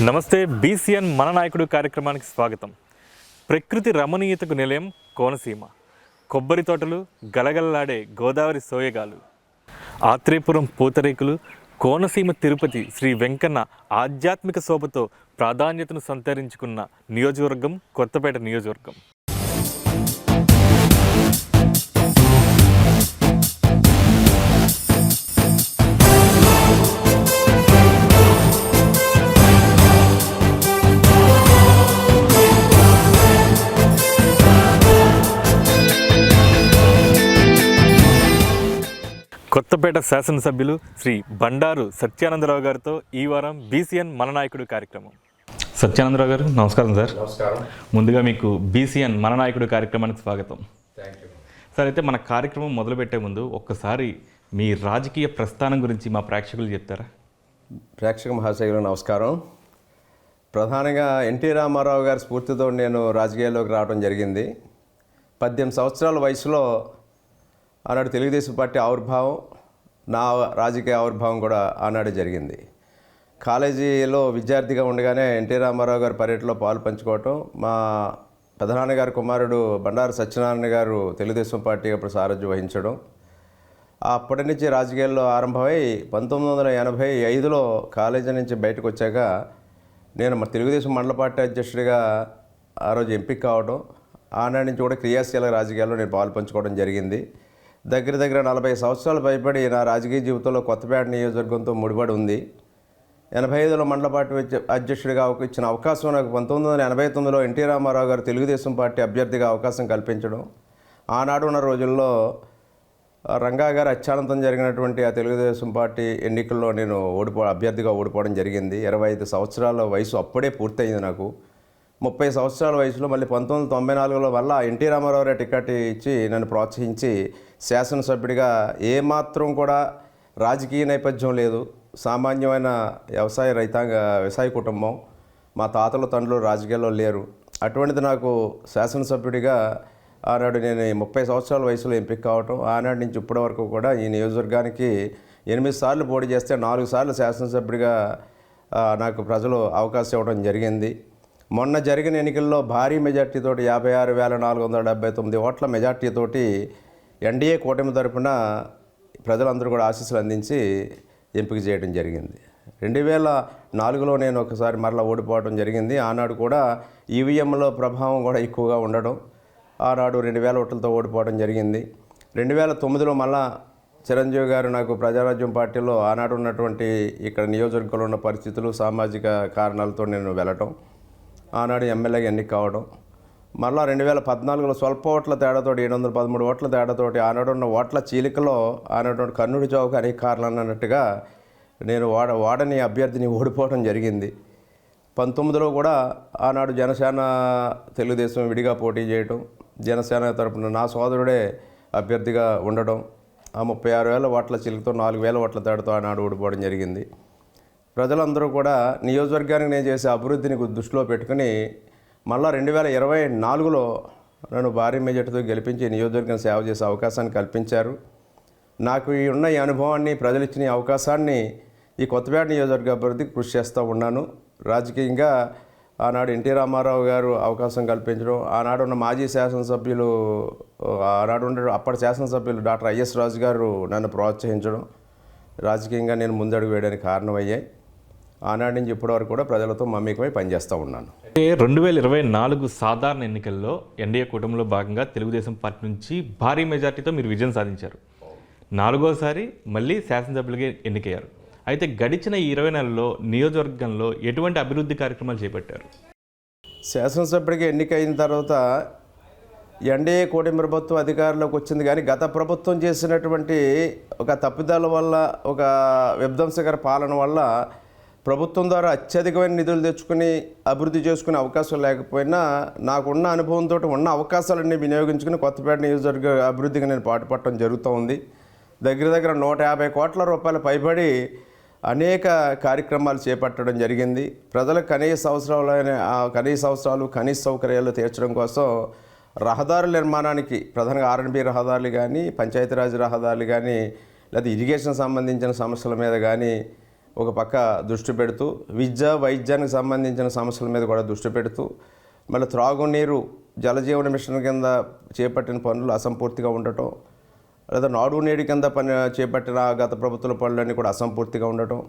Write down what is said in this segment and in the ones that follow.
నమస్తే. బీసీఎన్ మన నాయకుడు కార్యక్రమానికి స్వాగతం. ప్రకృతి రమణీయతకు నిలయం కోనసీమ. కొబ్బరి తోటలు, గలగలలాడే గోదావరి సోయగాలు, ఆత్రేయపురం పూతరేకులు, కోనసీమ తిరుపతి శ్రీ వెంకన్న ఆధ్యాత్మిక శోభతో ప్రాధాన్యతను సంతరించుకున్న నియోజకవర్గం కొత్తపేట నియోజకవర్గం. కొత్తపేట శాసనసభ్యులు శ్రీ బండారు సత్యానందరావు గారితో ఈ వారం బీసీఎన్ మన నాయకుడు కార్యక్రమం. సత్యానందరావు గారు నమస్కారం సార్. నమస్కారం. ముందుగా మీకు బీసీఎన్ మన నాయకుడు కార్యక్రమానికి స్వాగతం. థ్యాంక్ యూ సార్, అయితే మన కార్యక్రమం మొదలుపెట్టే ముందు ఒక్కసారి మీ రాజకీయ ప్రస్థానం గురించి మా ప్రేక్షకులు చెప్తారా? ప్రేక్షక మహాశయులు నమస్కారం. ప్రధానంగా ఎన్టీ రామారావు గారి స్ఫూర్తితో నేను రాజకీయాల్లోకి రావడం జరిగింది. 18 సంవత్సరాల వయసులో ఆనాడు తెలుగుదేశం పార్టీ ఆవిర్భావం, నా రాజకీయ ఆవిర్భావం కూడా ఆనాడు జరిగింది. కాలేజీలో విద్యార్థిగా ఉండగానే ఎన్టీ రామారావు గారి పర్యటనలో పాలు పంచుకోవటం, మా పెదనాన్నగారి కుమారుడు బండారు సత్యనారాయణ గారు తెలుగుదేశం పార్టీ అప్పుడు సారథ్యం వహించడం, అప్పటి నుంచి రాజకీయాల్లో ఆరంభమై 1985లో కాలేజీ నుంచి బయటకు వచ్చాక నేను తెలుగుదేశం మండల పార్టీ అధ్యక్షుడిగా ఆ రోజు ఎంపిక కావడం, ఆనాటి నుంచి కూడా క్రియాశీల రాజకీయాల్లో నేను పాలు పంచుకోవడం జరిగింది. దగ్గర 40 సంవత్సరాలు పైబడి నా రాజకీయ జీవితంలో కొత్తపేట నియోజకవర్గంతో ముడిపడి ఉంది. 85లో మండల పార్టీ అధ్యక్షుడిగా ఇచ్చిన అవకాశం నాకు 1989లో ఎన్టీ రామారావు గారు తెలుగుదేశం పార్టీ అభ్యర్థిగా అవకాశం కల్పించడం, ఆనాడు ఉన్న రోజుల్లో రంగా గారు అత్యానంతం జరిగినటువంటి ఆ తెలుగుదేశం పార్టీ ఎన్నికల్లో నేను అభ్యర్థిగా ఓడిపోవడం జరిగింది. 25 సంవత్సరాల వయసు అప్పుడే పూర్తయింది నాకు. 30 సంవత్సరాల వయసులో మళ్ళీ 1994లో వల్ల ఎన్టీ రామారావు గారు టికెట్ ఇచ్చి నన్ను ప్రోత్సహించి శాసనసభ్యుడిగా ఏమాత్రం కూడా రాజకీయ నేపథ్యం లేదు, సామాన్యమైన వ్యవసాయ కుటుంబం, మా తాతల తండ్రులు రాజకీయాల్లో లేరు. అటువంటిది నాకు శాసనసభ్యుడిగా ఆనాడు నేను 30 సంవత్సరాల వయసులో ఎంపిక కావటం, ఆనాడు నుంచి ఇప్పటి వరకు కూడా ఈ నియోజకవర్గానికి 8 సార్లు పోటీ చేస్తే 4 సార్లు శాసనసభ్యుడిగా నాకు ప్రజలు అవకాశం ఇవ్వడం జరిగింది. మొన్న జరిగిన ఎన్నికల్లో భారీ మెజార్టీతోటి 56,479 ఓట్ల మెజార్టీతోటి ఎన్డీఏ కూటమి తరపున ప్రజలందరూ కూడా ఆశీస్సులు అందించి ఎంపిక చేయడం జరిగింది. 2004లో నేను ఒకసారి మరలా ఓడిపోవడం జరిగింది. ఆనాడు కూడా ఈవీఎంలో ప్రభావం కూడా ఎక్కువగా ఉండడం, ఆనాడు 2000 ఓట్లతో ఓడిపోవడం జరిగింది. 2009లో మళ్ళా చిరంజీవి గారు నాకు ప్రజారాజ్యం పార్టీలో ఆనాడు ఉన్నటువంటి ఇక్కడ నియోజకవర్గంలో ఉన్న పరిస్థితులు, సామాజిక కారణాలతో నేను వెళ్ళటం, ఆనాడు ఎమ్మెల్యేగా ఎన్నిక కావడం, మళ్ళీ 2014లో స్వల్ప ఓట్ల తేడాతోటి 713 ఓట్ల తేడాతోటి ఆనాడున్న ఓట్ల చీలికలో ఆనాడు కర్నూలు చౌక అనేక కారణాలు అన్నట్టుగా నేను వాడని అభ్యర్థిని ఓడిపోవడం జరిగింది. 19లో కూడా ఆనాడు జనసేన తెలుగుదేశం విడిగా పోటీ చేయటం, జనసేన తరపున నా సోదరుడే అభ్యర్థిగా ఉండడం, ఆ 36,000 ఓట్ల చీలికతో 4,000 ఓట్ల తేడాతో ఆనాడు ఓడిపోవడం జరిగింది. ప్రజలందరూ కూడా నియోజకవర్గానికి నేను చేసే అభివృద్ధిని దృష్టిలో పెట్టుకుని మళ్ళీ 2024లో నన్ను భారీ మెజార్టీతో గెలిపించి నియోజకవర్గం సేవ చేసే అవకాశాన్ని కల్పించారు. నాకు ఉన్న ఈ అనుభవాన్ని, ప్రజలు ఇచ్చిన అవకాశాన్ని ఈ కొత్తపేట నియోజకవర్గ అభివృద్ధికి కృషి చేస్తూ ఉన్నాను. రాజకీయంగా ఆనాడు ఎన్టీ రామారావు గారు అవకాశం కల్పించడం, ఆనాడు ఉన్న మాజీ శాసనసభ్యులు అప్పటి శాసనసభ్యులు డాక్టర్ ఐఎస్ రాజు గారు నన్ను ప్రోత్సహించడం, రాజకీయంగా నేను ముందడుగు వేయడానికి కారణమయ్యాయి. ఆనాటి నుంచి ఇప్పటి వరకు కూడా ప్రజలతో మమేకమై పనిచేస్తూ ఉన్నాను. 2024 సాధారణ ఎన్నికల్లో ఎన్డీఏ కూటమిలో భాగంగా తెలుగుదేశం పార్టీ నుంచి భారీ మెజార్టీతో మీరు విజయం సాధించారు. 4వసారి మళ్ళీ శాసనసభ్యులుగా ఎన్నికయ్యారు. అయితే గడిచిన 20 నెలల్లో నియోజకవర్గంలో ఎటువంటి అభివృద్ధి కార్యక్రమాలు చేపట్టారు? శాసనసభ్యుడిగా ఎన్నికైన తర్వాత ఎన్డీఏ కూటమి ప్రభుత్వం అధికారంలోకి వచ్చింది, కానీ గత ప్రభుత్వం చేసినటువంటి ఒక తప్పిదాల వల్ల, ఒక విధ్వంసకర పాలన వల్ల ప్రభుత్వం ద్వారా అత్యధికమైన నిధులు తెచ్చుకుని అభివృద్ధి చేసుకునే అవకాశం లేకపోయినా నాకున్న అనుభవంతో ఉన్న అవకాశాలన్నీ వినియోగించుకుని కొత్తపేట నియోజకవర్గ అభివృద్ధికి నేను పాటుపడటం జరుగుతూ ఉంది. దగ్గర 150 కోట్ల రూపాయల పైబడి అనేక కార్యక్రమాలు చేపట్టడం జరిగింది. ప్రజలకు కనీస అవసరాలు, కనీస సౌకర్యాలు తీర్చడం కోసం రహదారుల నిర్మాణానికి, ప్రధానంగా ఆర్ఎన్బి రహదారులు కానీ, పంచాయతీరాజ్ రహదారులు కానీ, లేదా ఇరిగేషన్ సంబంధించిన సమస్యల మీద కానీ ఒక పక్క దృష్టి పెడుతూ వైద్యానికి సంబంధించిన సమస్యల మీద కూడా దృష్టి పెడుతూ మళ్ళీ త్రాగునీరు జలజీవన మిషన్ కింద చేపట్టిన పనులు అసంపూర్తిగా ఉండటం, లేదా నాడు నేడు కింద చేపట్టిన గత ప్రభుత్వ పనులన్నీ కూడా అసంపూర్తిగా ఉండటం,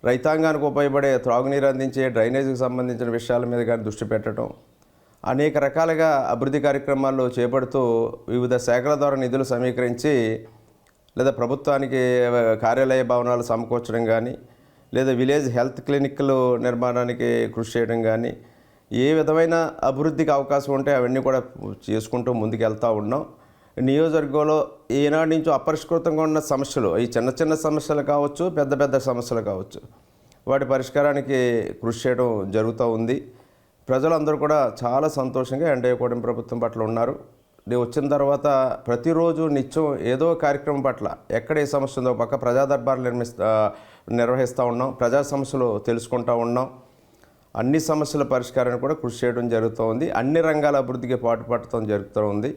రైతాంగానికి ఉపయోగపడే త్రాగునీరు అందించే డ్రైనేజీకి సంబంధించిన విషయాల మీద కానీ దృష్టి పెట్టడం, అనేక రకాలుగా అభివృద్ధి కార్యక్రమాలు చేపడుతూ వివిధ శాఖల ద్వారా నిధులు సమీకరించి లేదా ప్రభుత్వానికి కార్యాలయ భవనాలు సమకూర్చడం కానీ, లేదా విలేజ్ హెల్త్ క్లినిక్లు నిర్మాణానికి కృషి చేయడం కానీ, ఏ విధమైన అభివృద్ధికి అవకాశం ఉంటే అవన్నీ కూడా చేసుకుంటూ ముందుకు వెళ్తూ ఉన్నాం. నియోజకవర్గంలో ఈనాటి నుంచి అపరిష్కృతంగా ఉన్న సమస్యలు, ఈ చిన్న చిన్న సమస్యలు కావచ్చు, పెద్ద పెద్ద సమస్యలు కావచ్చు, వాటి పరిష్కారానికి కృషి చేయడం జరుగుతూ ఉంది. ప్రజలందరూ కూడా చాలా సంతోషంగా ఎన్డీఏ కూటమి ప్రభుత్వం పట్ల ఉన్నారు. నేను వచ్చిన తర్వాత ప్రతిరోజు నిత్యం ఏదో కార్యక్రమం పట్ల ఎక్కడ ఏ సమస్య ఉందో పక్క ప్రజా దర్బార్లు నిర్వహిస్తూ ఉన్నాం. ప్రజా సమస్యలు తెలుసుకుంటూ ఉన్నాం. అన్ని సమస్యల పరిష్కారానికి కూడా కృషి చేయడం జరుగుతూ ఉంది. అన్ని రంగాల అభివృద్ధికి పాటుపడటం జరుగుతూ ఉంది.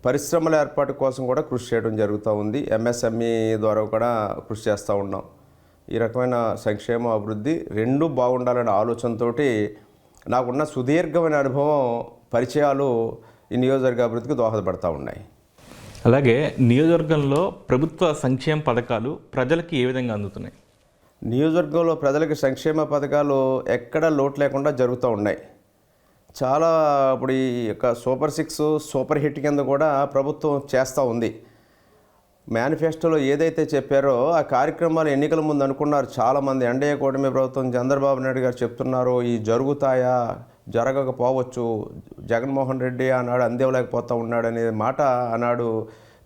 పరిశ్రమల ఏర్పాటు కోసం కూడా కృషి చేయడం జరుగుతూ ఉంది. ఎంఎస్ఎంఈ ద్వారా కూడా కృషి చేస్తూ ఉన్నాం. ఈ రకమైన సంక్షేమ అభివృద్ధి రెండూ బాగుండాలనే ఆలోచనతో నాకున్న సుదీర్ఘమైన అనుభవం, పరిచయాలు ఈ నియోజకవర్గ అభివృద్ధికి దోహదపడతా ఉన్నాయి. అలాగే నియోజకవర్గంలో ప్రభుత్వ సంక్షేమ పథకాలు ప్రజలకి ఏ విధంగా అందుతున్నాయి? నియోజకవర్గంలో ప్రజలకు సంక్షేమ పథకాలు ఎక్కడ లోటు లేకుండా జరుగుతూ ఉన్నాయి. చాలా ఇప్పుడు ఈ యొక్క సూపర్ 6 సూపర్ హిట్ కింద కూడా ప్రభుత్వం చేస్తూ ఉంది. మేనిఫెస్టోలో ఏదైతే చెప్పారో ఆ కార్యక్రమాలు ఎన్నికల ముందు అనుకున్నారు చాలామంది. ఎన్డీఏ కూటమి ప్రభుత్వం చంద్రబాబు నాయుడు గారు చెప్తున్నారు, ఈ జరుగుతాయా, జరగకపోవచ్చు, జగన్మోహన్ రెడ్డి ఆనాడు అందేవలేకపోతూ ఉన్నాడు అనే మాట ఆనాడు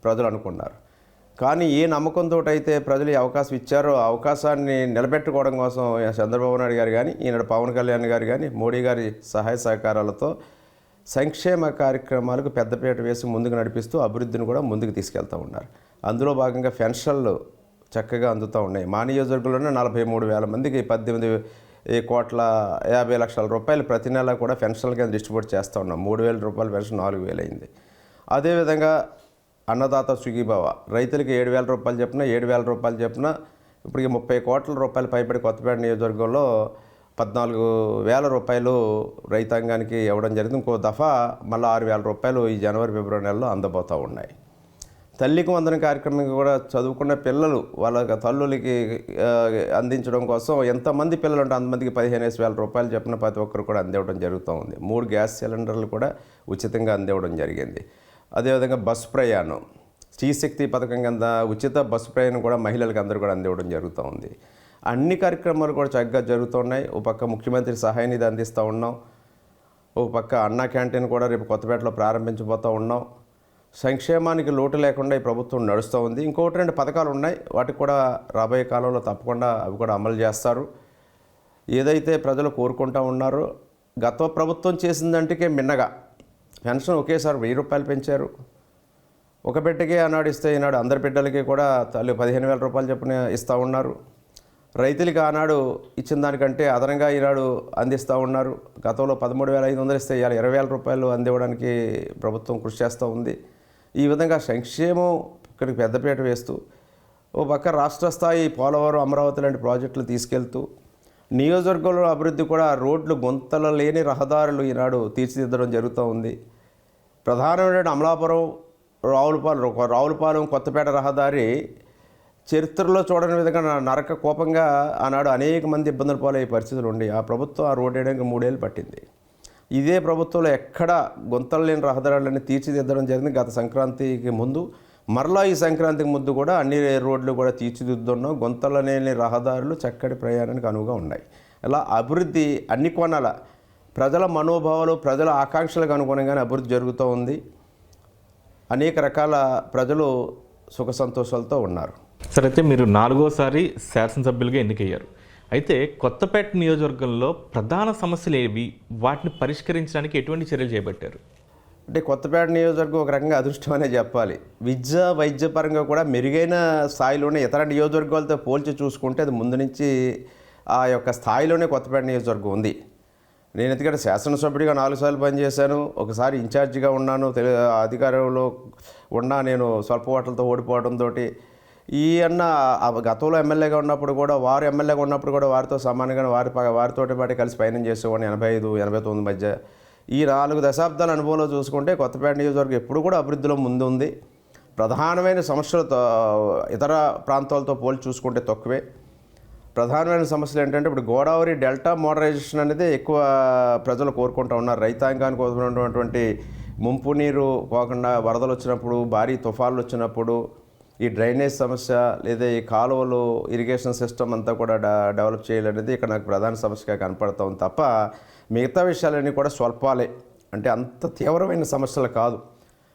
ప్రజలు అనుకున్నారు. కానీ ఏ నమ్మకంతో అయితే ప్రజలు ఈ అవకాశం ఇచ్చారో ఆ అవకాశాన్ని నిలబెట్టుకోవడం కోసం చంద్రబాబు నాయుడు గారు కానీ, ఈనాడు పవన్ కళ్యాణ్ గారు కానీ, మోడీ గారి సహాయ సహకారాలతో సంక్షేమ కార్యక్రమాలకు పెద్దపీట వేసి ముందుకు నడిపిస్తూ అభివృద్ధిని కూడా ముందుకు తీసుకెళ్తూ ఉన్నారు. అందులో భాగంగా పెన్షన్లు చక్కగా అందుతూ ఉన్నాయి. మా నియోజకవర్గంలోనే 43,000 మందికి 18,50,00,000 రూపాయలు ప్రతి నెల కూడా పెన్షన్ల కింద డిస్ట్రిబ్యూట్ చేస్తూ ఉన్నాం. 3,000 రూపాయల పెన్షన్ 4,000 అయింది. అదేవిధంగా అన్నదాత సుఖీభవ రైతులకి 7,000 రూపాయలు చెప్పిన 7,000 రూపాయలు చెప్పిన ఇప్పటికి 30 కోట్ల రూపాయలు పైబడి కొత్తపేట నియోజకవర్గంలో 14,000 రూపాయలు రైతాంగానికి ఇవ్వడం జరిగింది. ఇంకో దఫా మళ్ళీ 6,000 రూపాయలు ఈ జనవరి ఫిబ్రవరి నెలలో అందబోతూ ఉన్నాయి. తల్లికి వందన కార్యక్రమం కూడా చదువుకున్న పిల్లలు వాళ్ళ తల్లులకి అందించడం కోసం ఎంతమంది పిల్లలు ఉంటే అంతమందికి 15,000 రూపాయలు చెప్పిన ప్రతి ఒక్కరు కూడా అందివ్వడం జరుగుతూ ఉంది. 3 గ్యాస్ సిలిండర్లు కూడా ఉచితంగా అందివ్వడం జరిగింది. అదేవిధంగా బస్సు ప్రయాణం, శ్రీశక్తి పథకం కింద ఉచిత బస్సు ప్రయాణం కూడా మహిళలకు అందరూ కూడా అందివ్వడం జరుగుతూ ఉంది. అన్ని కార్యక్రమాలు కూడా చక్కగా జరుగుతున్నాయి. ఒక పక్క ముఖ్యమంత్రి సహాయ నిధి అందిస్తూ ఉన్నాం. ఒక పక్క అన్నా క్యాంటీన్ కూడా రేపు కొత్తపేటలో ప్రారంభించబోతూ ఉన్నాం. సంక్షేమానికి లోటు లేకుండా ఈ ప్రభుత్వం నడుస్తూ ఉంది. ఇంకొకటి 2 పథకాలు ఉన్నాయి. వాటికి కూడా రాబోయే కాలంలో తప్పకుండా అవి కూడా అమలు చేస్తారు. ఏదైతే ప్రజలు కోరుకుంటూ ఉన్నారో గత ప్రభుత్వం చేసిందంటే మిన్నగా పెన్షన్ ఒకేసారి 1,000 రూపాయలు పెంచారు. ఒక బిడ్డకే ఆనాడు ఇస్తే ఈనాడు అందరి బిడ్డలకి కూడా 15,000 రూపాయలు చొప్పున ఇస్తూ ఉన్నారు. రైతులకి ఆనాడు ఇచ్చిన దానికంటే అదనంగా ఈనాడు అందిస్తూ ఉన్నారు. గతంలో 13,500 ఇస్తే ఇవాళ 20,000 రూపాయలు అందివ్వడానికి ప్రభుత్వం కృషి చేస్తూ ఉంది. ఈ విధంగా సంక్షేమం ఇక్కడికి పెద్దపీట వేస్తూ ఓ పక్క రాష్ట్ర స్థాయి పోలవరం, అమరావతి లాంటి ప్రాజెక్టులు తీసుకెళ్తూ నియోజకవర్గంలో అభివృద్ధి కూడా రోడ్లు, గుంతలు లేని రహదారులు ఈనాడు తీర్చిదిద్దడం జరుగుతూ ఉంది. ప్రధానమైన అమలాపురం, రావులపాలెం కొత్తపేట రహదారి చరిత్రలో చూడని విధంగా నరక కోపంగా ఆనాడు అనేక మంది ఇబ్బందులు పాలయ్యే పరిస్థితులు ఉండి ఆ ప్రభుత్వం ఆ రోడ్డు వేయడానికి 3 ఏళ్ళు పట్టింది. ఇదే ప్రభుత్వంలో ఎక్కడ గుంతలు లేని రహదారులన్నీ తీర్చిదిద్దడం జరిగింది. గత సంక్రాంతికి ముందు మరలా ఈ సంక్రాంతికి ముందు కూడా అన్ని రోడ్లు కూడా తీర్చిదిద్దున్నాం. గుంతలు లేని రహదారులు చక్కటి ప్రయాణానికి అనువుగా ఉన్నాయి. ఇలా అభివృద్ధి అన్ని కోణాల ప్రజల మనోభావాలు, ప్రజల ఆకాంక్షలకు అనుగుణంగానే అభివృద్ధి జరుగుతూ ఉంది. అనేక రకాల ప్రజలు సుఖ సంతోషాలతో ఉన్నారు. సరే, అయితే మీరు 4వసారి శాసనసభ్యులుగా ఎన్నికయ్యారు. అయితే కొత్తపేట నియోజకవర్గంలో ప్రధాన సమస్యలు ఏవి, వాటిని పరిష్కరించడానికి ఎటువంటి చర్యలు చేపట్టారు? అంటే కొత్తపేట నియోజకవర్గం ఒక రకంగా అదృష్టం అనే చెప్పాలి. వైద్య పరంగా కూడా మెరుగైన స్థాయిలోనే ఇతర నియోజకవర్గాలతో పోల్చి చూసుకుంటే అది ముందు నుంచి ఆ యొక్క స్థాయిలోనే కొత్తపేట నియోజకవర్గం ఉంది. నేను ఎందుకంటే శాసనసభ్యుడిగా 4 సార్లు పనిచేశాను, ఒకసారి ఇన్ఛార్జిగా ఉన్నాను, అధికారంలో ఉన్నా నేను స్వల్ప ఓట్లతో ఓడిపోవడంతో ఈ అన్న గతంలో ఎమ్మెల్యేగా ఉన్నప్పుడు కూడా వారు ఎమ్మెల్యేగా ఉన్నప్పుడు కూడా వారితో సమానంగా వారితోటి పాటు కలిసి పయనం చేసేవాడిని 85, 89 మధ్య. ఈ 4 దశాబ్దాల అనుభవంలో చూసుకుంటే కొత్తపేట నియోజకవర్గం ఎప్పుడు కూడా అభివృద్ధిలో ముందుంది. ప్రధానమైన సమస్యలతో ఇతర ప్రాంతాలతో పోల్చి చూసుకుంటే తక్కువే. ప్రధానమైన సమస్యలు ఏంటంటే ఇప్పుడు గోదావరి డెల్టా మోడరైజేషన్ అనేది ఎక్కువ ప్రజలు కోరుకుంటూ ఉన్నారు. రైతాంగానికి కోరుకున్నటువంటి ముంపు నీరు పోకుండా వరదలు వచ్చినప్పుడు, భారీ తుఫాన్లు వచ్చినప్పుడు ఈ డ్రైనేజ్ సమస్య లేదా ఈ కాలువలు ఇరిగేషన్ సిస్టమ్ అంతా కూడా డెవలప్ చేయాలనేది ఇక్కడ నాకు ప్రధాన సమస్యగా కనపడతా ఉంది తప్ప మిగతా విషయాలన్నీ కూడా స్వల్పాలే. అంటే అంత తీవ్రమైన సమస్యలు కాదు.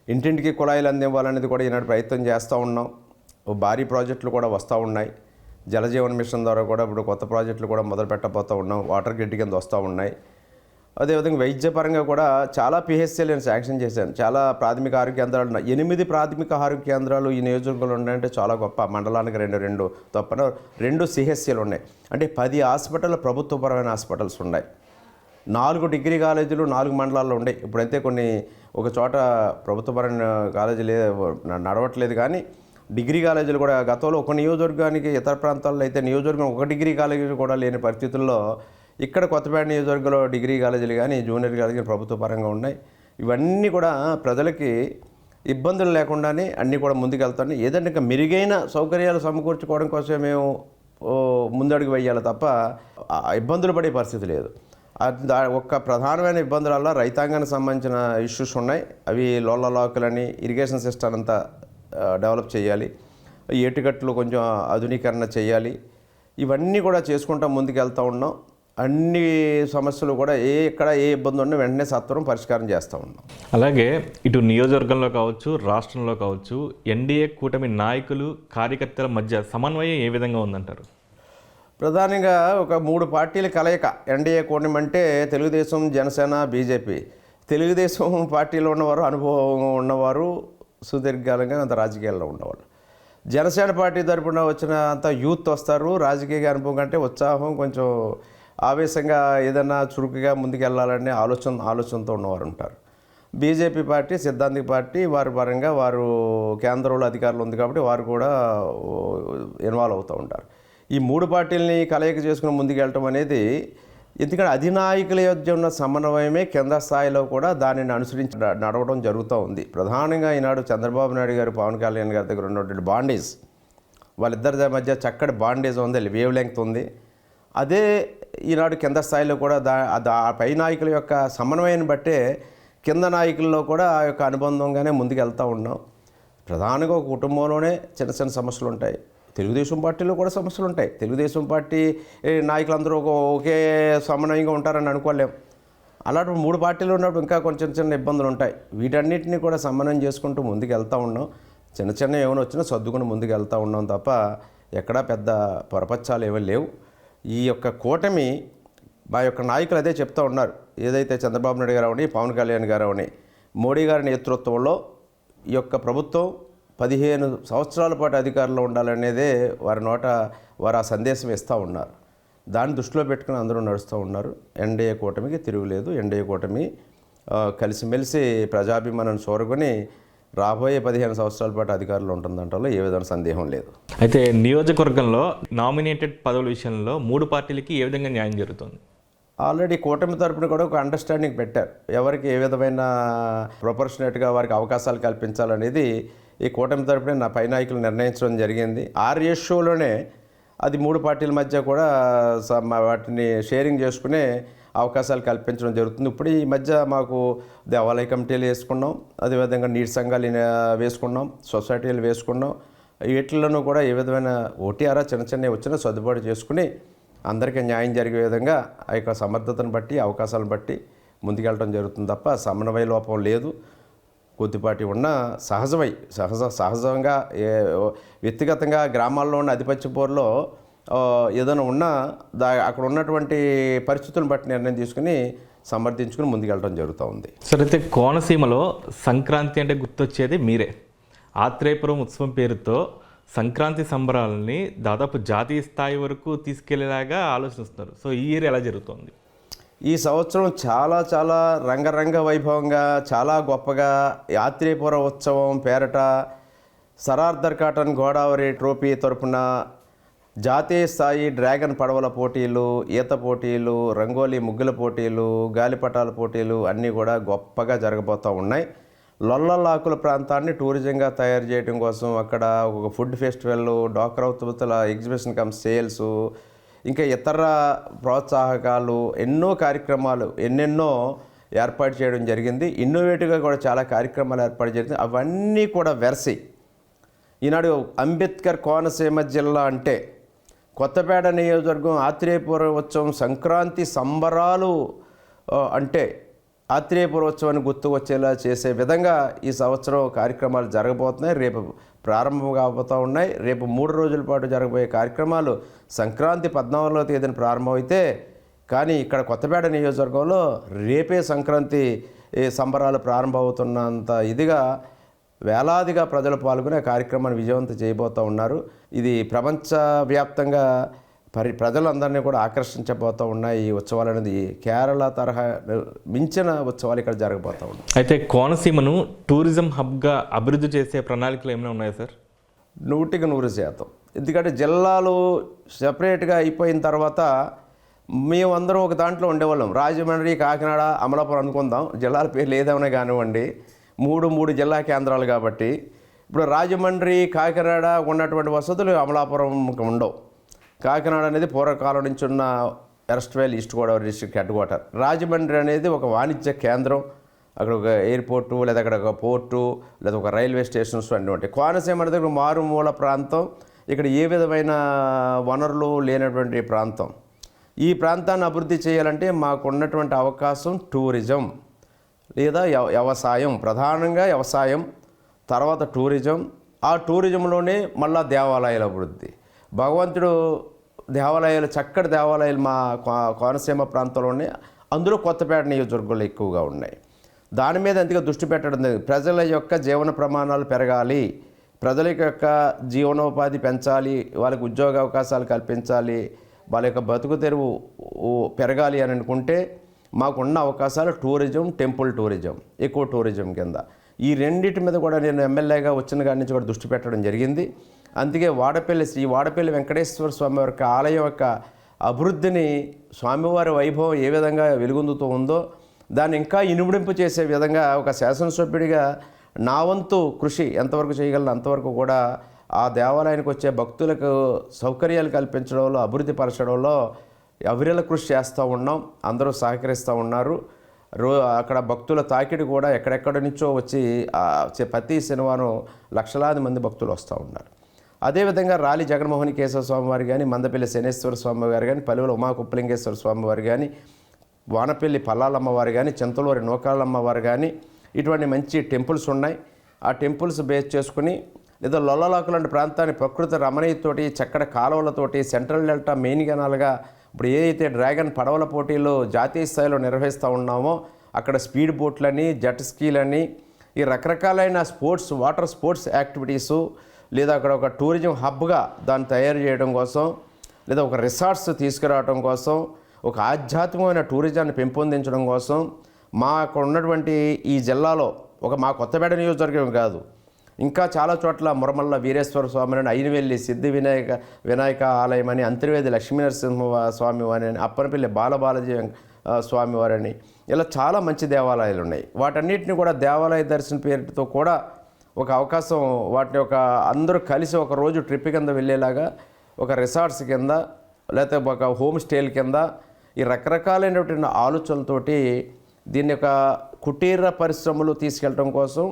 ఇంటింటికి కుళాయిలు అందివ్వాలనేది కూడా ఈనాడు ప్రయత్నం చేస్తూ ఉన్నాం. భారీ ప్రాజెక్టులు కూడా వస్తూ ఉన్నాయి. జలజీవన్ మిషన్ ద్వారా కూడా ఇప్పుడు కొత్త ప్రాజెక్టులు కూడా మొదలు పెట్టబోతూ ఉన్నాం. వాటర్ గ్రిడ్ కింద వస్తూ ఉన్నాయి. అదేవిధంగా వైద్యపరంగా కూడా చాలా పిహెచ్సీలు నేను శాంక్షన్ చేశాను. చాలా ప్రాథమిక ఆరోగ్య కేంద్రాలు ఉన్నాయి. 8 ప్రాథమిక ఆరోగ్య కేంద్రాలు ఈ నియోజకవర్గంలో ఉన్నాయంటే చాలా గొప్ప. మండలానికి 2 తప్పన 2 సిహెచ్సీలు ఉన్నాయి. అంటే 10 హాస్పిటల్ ప్రభుత్వపరమైన హాస్పిటల్స్ ఉన్నాయి. 4 డిగ్రీ కాలేజీలు 4 మండలాల్లో ఉన్నాయి. ఇప్పుడైతే ఒక చోట ప్రభుత్వపరమైన కాలేజీ నడవట్లేదు, కానీ డిగ్రీ కాలేజీలు కూడా గతంలో ఒక నియోజకవర్గానికి ఇతర ప్రాంతాల్లో అయితే నియోజకవర్గం ఒక డిగ్రీ కాలేజీలు కూడా లేని పరిస్థితుల్లో ఇక్కడ కొత్తపేట నియోజకవర్గంలో డిగ్రీ కాలేజీలు కానీ జూనియర్ కాలేజీలు ప్రభుత్వ పరంగా ఉన్నాయి. ఇవన్నీ కూడా ప్రజలకి ఇబ్బందులు లేకుండానే అన్నీ కూడా ముందుకెళ్తాయి. ఏదంటే ఇంకా మెరుగైన సౌకర్యాలు సమకూర్చుకోవడం కోసం మేము ముందడుగు వేయాలి తప్ప ఇబ్బందులు పడే పరిస్థితి లేదు. ఒక్క ప్రధానమైన ఇబ్బందుల రైతాంగానికి సంబంధించిన ఇష్యూస్ ఉన్నాయి. అవి లోళ్ళ లాకులని ఇరిగేషన్ సిస్టమ్ అంతా డెవలప్ చేయాలి. ఏటిగట్లు కొంచెం ఆధునీకరణ చేయాలి. ఇవన్నీ కూడా చేసుకుంటూ ముందుకు వెళ్తూ ఉన్నాం. అన్ని సమస్యలు కూడా ఎక్కడ ఏ ఇబ్బంది ఉన్నా వెంటనే సత్వరం పరిష్కారం చేస్తూ ఉన్నాం. అలాగే ఇటు నియోజకవర్గంలో కావచ్చు, రాష్ట్రంలో కావచ్చు, ఎన్డీఏ కూటమి నాయకులు కార్యకర్తల మధ్య సమన్వయం ఏ విధంగా ఉందంటారు? ప్రధానంగా ఒక 3 పార్టీల కలయిక ఎన్డీఏ కూటమి అంటే తెలుగుదేశం, జనసేన, బీజేపీ. తెలుగుదేశం పార్టీలో ఉన్నవారు అనుభవం ఉన్నవారు, సుదీర్ఘకాలంగా అంత రాజకీయాల్లో ఉన్నవాళ్ళు. జనసేన పార్టీ తరపున వచ్చిన అంత యూత్ వస్తారు. రాజకీయ అనుభవం కంటే ఉత్సాహం, కొంచెం ఆవేశంగా ఏదైనా చురుకుగా ముందుకెళ్ళాలనే ఆలోచనతో ఉన్నవారు ఉంటారు. బీజేపీ పార్టీ సిద్ధాంతిక పార్టీ, వారి పరంగా వారు కేంద్రంలో అధికారులు ఉంది కాబట్టి వారు కూడా ఇన్వాల్వ్ అవుతూ ఉంటారు. ఈ 3 పార్టీలని కలయిక చేసుకుని ముందుకెళ్ళటం అనేది, ఎందుకంటే అధినాయకుల మధ్య ఉన్న సమన్వయమే కింద స్థాయిలో కూడా దానిని అనుసరించి నడవడం జరుగుతూ ఉంది. ప్రధానంగా ఈనాడు చంద్రబాబు నాయుడు గారు, పవన్ కళ్యాణ్ గారి దగ్గర ఉన్నటువంటి బాండేజ్, వాళ్ళిద్దరి మధ్య చక్కటి బాండేజ్ ఉంది, వేవ్ లెంగ్త్ ఉంది. అదే ఈనాడు కింద స్థాయిలో కూడా పై నాయకుల యొక్క సమన్వయాన్ని బట్టే కింద నాయకుల్లో కూడా ఆ యొక్క అనుబంధంగానే ముందుకు వెళ్తూ ఉన్నాం. ప్రధానంగా ఒక కుటుంబంలోనే చిన్న చిన్న సమస్యలు ఉంటాయి. తెలుగుదేశం పార్టీలో కూడా సమస్యలు ఉంటాయి. తెలుగుదేశం పార్టీ నాయకులందరూ ఒకే సమన్వయంగా ఉంటారని అనుకోలేం. అలాంటి 3 పార్టీలు ఉన్నప్పుడు ఇంకా కొంచెం చిన్న ఇబ్బందులు ఉంటాయి. వీటన్నిటిని కూడా సమన్వయం చేసుకుంటూ ముందుకు వెళ్తూ ఉన్నాం. చిన్న ఏమైనా వచ్చినా సర్దుకుని ముందుకు వెళ్తూ ఉన్నాం తప్ప ఎక్కడా పెద్ద పొరపచ్చాలు ఏమీ లేవు. ఈ యొక్క కూటమి మా యొక్క నాయకులు అదే చెప్తూ ఉన్నారు. ఏదైతే చంద్రబాబు నాయుడు గారు అవని, పవన్ కళ్యాణ్ గారు అవని, మోడీ గారి నేతృత్వంలో ఈ యొక్క ప్రభుత్వం 15 సంవత్సరాల పాటు అధికారంలో ఉండాలనేదే వారు ఆ సందేశం ఇస్తూ ఉన్నారు. దాన్ని దృష్టిలో పెట్టుకుని అందరూ నడుస్తూ ఉన్నారు. ఎన్డీఏ కూటమికి తిరుగులేదు. ఎన్డీఏ కూటమి కలిసిమెలిసి ప్రజాభిమానాన్ని చూరగొని రాబోయే 15 సంవత్సరాల పాటు అధికారంలో ఉంటుందంటలో ఏ విధమైన సందేహం లేదు. అయితే నియోజకవర్గంలో నామినేటెడ్ పదవుల విషయంలో 3 పార్టీలకి ఏ విధంగా న్యాయం జరుగుతుంది? ఆల్రెడీ కూటమి తరపున కూడా ఒక అండర్స్టాండింగ్ పెట్టారు. ఎవరికి ఏ విధమైన ప్రొపోర్షనేట్గా వారికి అవకాశాలు కల్పించాలనేది ఈ కూటమి తరపున నా పై నాయకులు నిర్ణయించడం జరిగింది. ఆ రేషియోలోనే అది 3 పార్టీల మధ్య కూడా వాటిని షేరింగ్ చేసుకునే అవకాశాలు కల్పించడం జరుగుతుంది. ఇప్పుడు ఈ మధ్య మాకు దేవాలయ కమిటీలు వేసుకున్నాం, అదేవిధంగా నీటి సంఘాలు వేసుకున్నాం, సొసైటీలు వేసుకున్నాం. వీటిల్లోనూ కూడా ఏ విధమైన ఓటీఆర్ చిన్న వచ్చినా సర్దుబాటు చేసుకుని అందరికీ న్యాయం జరిగే విధంగా ఆ యొక్క సమర్థతను బట్టి, అవకాశాలను బట్టి ముందుకెళ్ళడం జరుగుతుంది తప్ప సమన్వయ లోపం లేదు. కొద్దిపాటి ఉన్న సహజంగా వ్యక్తిగతంగా గ్రామాల్లో ఉన్న ఆధిపత్య పోరులో ఏదైనా ఉన్నా అక్కడ ఉన్నటువంటి పరిస్థితులను బట్టి నిర్ణయం తీసుకుని సమర్థించుకుని ముందుకెళ్ళడం జరుగుతూ ఉంది. సరే, అయితే కోనసీమలో సంక్రాంతి అంటే గుర్తొచ్చేది మీరే. ఆత్రేయపురం ఉత్సవం పేరుతో సంక్రాంతి సంబరాలని దాదాపు జాతీయ స్థాయి వరకు తీసుకెళ్లేలాగా ఆలోచిస్తున్నారు. సో ఈ ఇయర్ ఎలా జరుగుతుంది? ఈ సంవత్సరం చాలా చాలా రంగరంగ వైభవంగా, చాలా గొప్పగా ఆత్రేయపురం ఉత్సవం పేరట సరార్దర్ కాటన్ గోదావరి ట్రోఫీ తరపున జాతీయ స్థాయి డ్రాగన్ పడవల పోటీలు, ఈత పోటీలు, రంగోలీ ముగ్గుల పోటీలు, గాలిపటాల పోటీలు అన్నీ కూడా గొప్పగా జరగబోతూ ఉన్నాయి. లొల్లలాకుల ప్రాంతాన్ని టూరిజంగా తయారు చేయడం కోసం అక్కడ ఒక ఫుడ్ ఫెస్టివల్, డ్వాక్రా ఉత్పత్తుల ఎగ్జిబిషన్ కమ్ సేల్స్, ఇంకా ఇతర ప్రోత్సాహకాలు, ఎన్నో కార్యక్రమాలు ఎన్నెన్నో ఏర్పాటు చేయడం జరిగింది. ఇన్నోవేటివ్గా కూడా చాలా కార్యక్రమాలు ఏర్పాటు జరిగింది. అవన్నీ కూడా వెరసి ఈనాడు అంబేద్కర్ కోనసీమ జిల్లా అంటే కొత్తపేట నియోజకవర్గం ఆత్రేయపుర ఉత్సవం, సంక్రాంతి సంబరాలు అంటే ఆత్రేయపుర ఉత్సవాన్ని గుర్తు వచ్చేలా చేసే విధంగా ఈ సంవత్సరం కార్యక్రమాలు జరగబోతున్నాయి. రేపు ప్రారంభం కాబోతూ ఉన్నాయి. రేపు 3 రోజుల పాటు జరగబోయే కార్యక్రమాలు సంక్రాంతి 14వ తేదీన ప్రారంభమైతే, కానీ ఇక్కడ కొత్తపేట నియోజకవర్గంలో రేపే సంక్రాంతి సంబరాలు ప్రారంభమవుతున్నంత ఇదిగా వేలాదిగా ప్రజలు పాల్గొనే కార్యక్రమాన్ని విజయవంతం చేయబోతూ ఉన్నారు. ఇది ప్రపంచవ్యాప్తంగా ప్రజలందరినీ కూడా ఆకర్షించబోతూ ఉన్నాయి. ఈ ఉత్సవాలు అనేది కేరళ తరహా మించిన ఉత్సవాలు ఇక్కడ జరగబోతూ ఉన్నాయి. అయితే కోనసీమను టూరిజం హబ్గా అభివృద్ధి చేసే ప్రణాళికలు ఏమైనా ఉన్నాయా సార్? 100% ఎందుకంటే జిల్లాలు సెపరేట్గా అయిపోయిన తర్వాత మేమందరం ఒక దాంట్లో ఉండేవాళ్ళం. రాజమండ్రి, కాకినాడ, అమలాపురం అనుకుందాం, జిల్లాల పేర్లు ఏదేమైనా కానివ్వండి, 3 జిల్లా కేంద్రాలు కాబట్టి ఇప్పుడు రాజమండ్రి, కాకినాడ ఉన్నటువంటి వసతులు అమలాపురం ఉండవు. కాకినాడ అనేది పూర్వకాలం నుంచి ఉన్న erstwhile east Godavari district head quarter. Rajahmundry అనేది ఒక వాణిజ్య కేంద్రం, అక్కడ ఒక ఎయిర్పోర్టు, లేదా అక్కడ ఒక పోర్టు, లేదా ఒక రైల్వే స్టేషన్స్ అన్నీ ఉంటాయి. కోనసీమ అనేది ఒక మారుమూల ప్రాంతం, ఇక్కడ ఏ విధమైన వనరులు లేనటువంటి ప్రాంతం. ఈ ప్రాంతాన్ని అభివృద్ధి చేయాలంటే మాకు ఉన్నటువంటి అవకాశం టూరిజం లేదా వ్యవసాయం, ప్రధానంగా వ్యవసాయం, తర్వాత టూరిజం. ఆ టూరిజంలోనే మళ్ళా దేవాలయాల అభివృద్ధి. భగవంతుడు దేవాలయాలు, చక్కటి దేవాలయాలు మా కోనసీమ ప్రాంతంలోనే, అందులో కొత్తపేట నియోజకవర్గంలో ఎక్కువగా ఉన్నాయి. దాని మీద ఎంతగా దృష్టి పెట్టడం లేదు. ప్రజల యొక్క జీవన ప్రమాణాలు పెరగాలి, ప్రజల యొక్క జీవనోపాధి పెంచాలి, వాళ్ళకి ఉద్యోగ అవకాశాలు కల్పించాలి, వాళ్ళ యొక్క బతుకు తెరువు పెరగాలి అని అనుకుంటే మాకున్న అవకాశాలు టూరిజం, టెంపుల్ టూరిజం, ఎక్కువ టూరిజం కింద. ఈ రెండింటి మీద కూడా నేను ఎమ్మెల్యేగా వచ్చిన కాడి నుంచి కూడా దృష్టి పెట్టడం జరిగింది. అందుకే శ్రీ వాడపల్లి వెంకటేశ్వర స్వామి యొక్క ఆలయం యొక్క అభివృద్ధిని, స్వామివారి వైభవం ఏ విధంగా వెలుగొందుతూ ఉందో దాన్ని ఇంకా ఇనుమడింపు చేసే విధంగా ఒక శాసనసభ్యుడిగా నా వంతు కృషి ఎంతవరకు చేయగలను అంతవరకు కూడా ఆ దేవాలయానికి వచ్చే భక్తులకు సౌకర్యాలు కల్పించడంలో, అభివృద్ధి పరచడంలో అవిరల కృషి చేస్తూ ఉన్నాం. అందరూ సహకరిస్తూ ఉన్నారు. అక్కడ భక్తుల తాకిడి కూడా ఎక్కడెక్కడి నుంచో వచ్చి ప్రతి శనివారం లక్షలాది మంది భక్తులు వస్తూ ఉన్నారు. అదేవిధంగా రాలి జగన్మోహన్ కేశవ స్వామి వారు కానీ, మందపల్లి శనేశ్వర స్వామి వారు కానీ, పలువుల ఉమాకుప్పలింగేశ్వర స్వామి వారు కానీ, వానపల్లి పల్లాలమ్మ వారు కానీ, చింతలూరి నూకాలమ్మ వారు కానీ, ఇటువంటి మంచి టెంపుల్స్ ఉన్నాయి. ఆ టెంపుల్స్ బేస్ చేసుకుని లేదా లొల్లలాకు లాంటి ప్రాంతాన్ని ప్రకృతి రమణీయతోటి, చక్కటి కాలువలతోటి, సెంట్రల్ డెల్టా మెయిన్ కెనాల్గా ఇప్పుడు ఏదైతే డ్రాగన్ పడవల పోటీలు జాతీయ స్థాయిలో నిర్వహిస్తూ ఉన్నామో అక్కడ స్పీడ్ బోట్లని, జెట్ స్కీలని, ఈ రకరకాలైన స్పోర్ట్స్, వాటర్ స్పోర్ట్స్ యాక్టివిటీసు, లేదా అక్కడ ఒక టూరిజం హబ్గా దాన్ని తయారు చేయడం కోసం, లేదా ఒక రిసార్ట్స్ తీసుకురావడం కోసం, ఒక ఆధ్యాత్మికమైన టూరిజాన్ని పెంపొందించడం కోసం మాకు ఉన్నటువంటి ఈ జిల్లాలో మా కొత్తపేట నియోజకవర్గం కాదు, ఇంకా చాలా చోట్ల మురమల్ల వీరేశ్వర స్వామి అని, అయినవెల్లి సిద్ధి వినాయక ఆలయం అని, అంతర్వేది లక్ష్మీనరసింహ స్వామి వారి అని, అప్పనపల్లి బాలబాలాజీ స్వామి వారని, ఇలా చాలా మంచి దేవాలయాలు ఉన్నాయి. వాటన్నిటిని కూడా దేవాలయ దర్శన పేరుతో కూడా ఒక అవకాశం, వాటిని అందరూ కలిసి ఒక రోజు ట్రిప్ కింద వెళ్ళేలాగా ఒక రిసార్ట్స్ కింద లేకపోతే ఒక హోమ్ స్టేల కింద ఈ రకరకాలైనటువంటి ఆలోచనలతోటి దీన్ని ఒక కుటీర పరిశ్రమలు తీసుకెళ్ళడం కోసం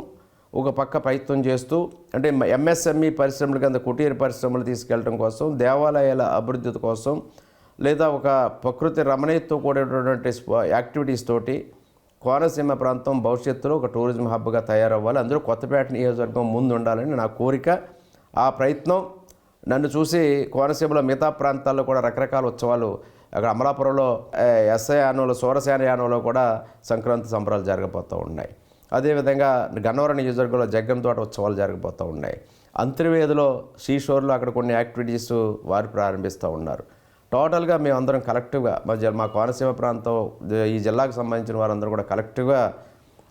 ఒక పక్క ప్రయత్నం చేస్తూ, అంటే ఎంఎస్ఎంఈ పరిశ్రమల కింద కుటీర పరిశ్రమలు తీసుకెళ్ళడం కోసం, దేవాలయాల అభివృద్ధి కోసం, లేదా ఒక ప్రకృతి రమణీయతతో కూడినటువంటి యాక్టివిటీస్ తోటి కోనసీమ ప్రాంతం భవిష్యత్తులో ఒక టూరిజం హబ్గా తయారవ్వాలి. అందులో కొత్తపేట నియోజకవర్గం ముందు ఉండాలని నా కోరిక. ఆ ప్రయత్నం నన్ను చూసి కోనసీమలో మిగతా ప్రాంతాల్లో కూడా రకరకాల ఉత్సవాలు, అక్కడ అమలాపురంలో ఎస్ఐ యానంలో, సూరసేన యానంలో కూడా సంక్రాంతి సంబరాలు జరగబోతూ ఉన్నాయి. అదేవిధంగా గన్నవరం నియోజకవర్గంలో జగ్గంతోట ఉత్సవాలు జరగబోతూ ఉన్నాయి. అంతర్వేదిలో శ్రీశోర్లో అక్కడ కొన్ని యాక్టివిటీస్ వారు ప్రారంభిస్తూ ఉన్నారు. టోటల్గా మేమందరం కలెక్టివ్గా మా కోనసీమ ప్రాంతం, ఈ జిల్లాకు సంబంధించిన వారందరూ కూడా కలెక్టివ్గా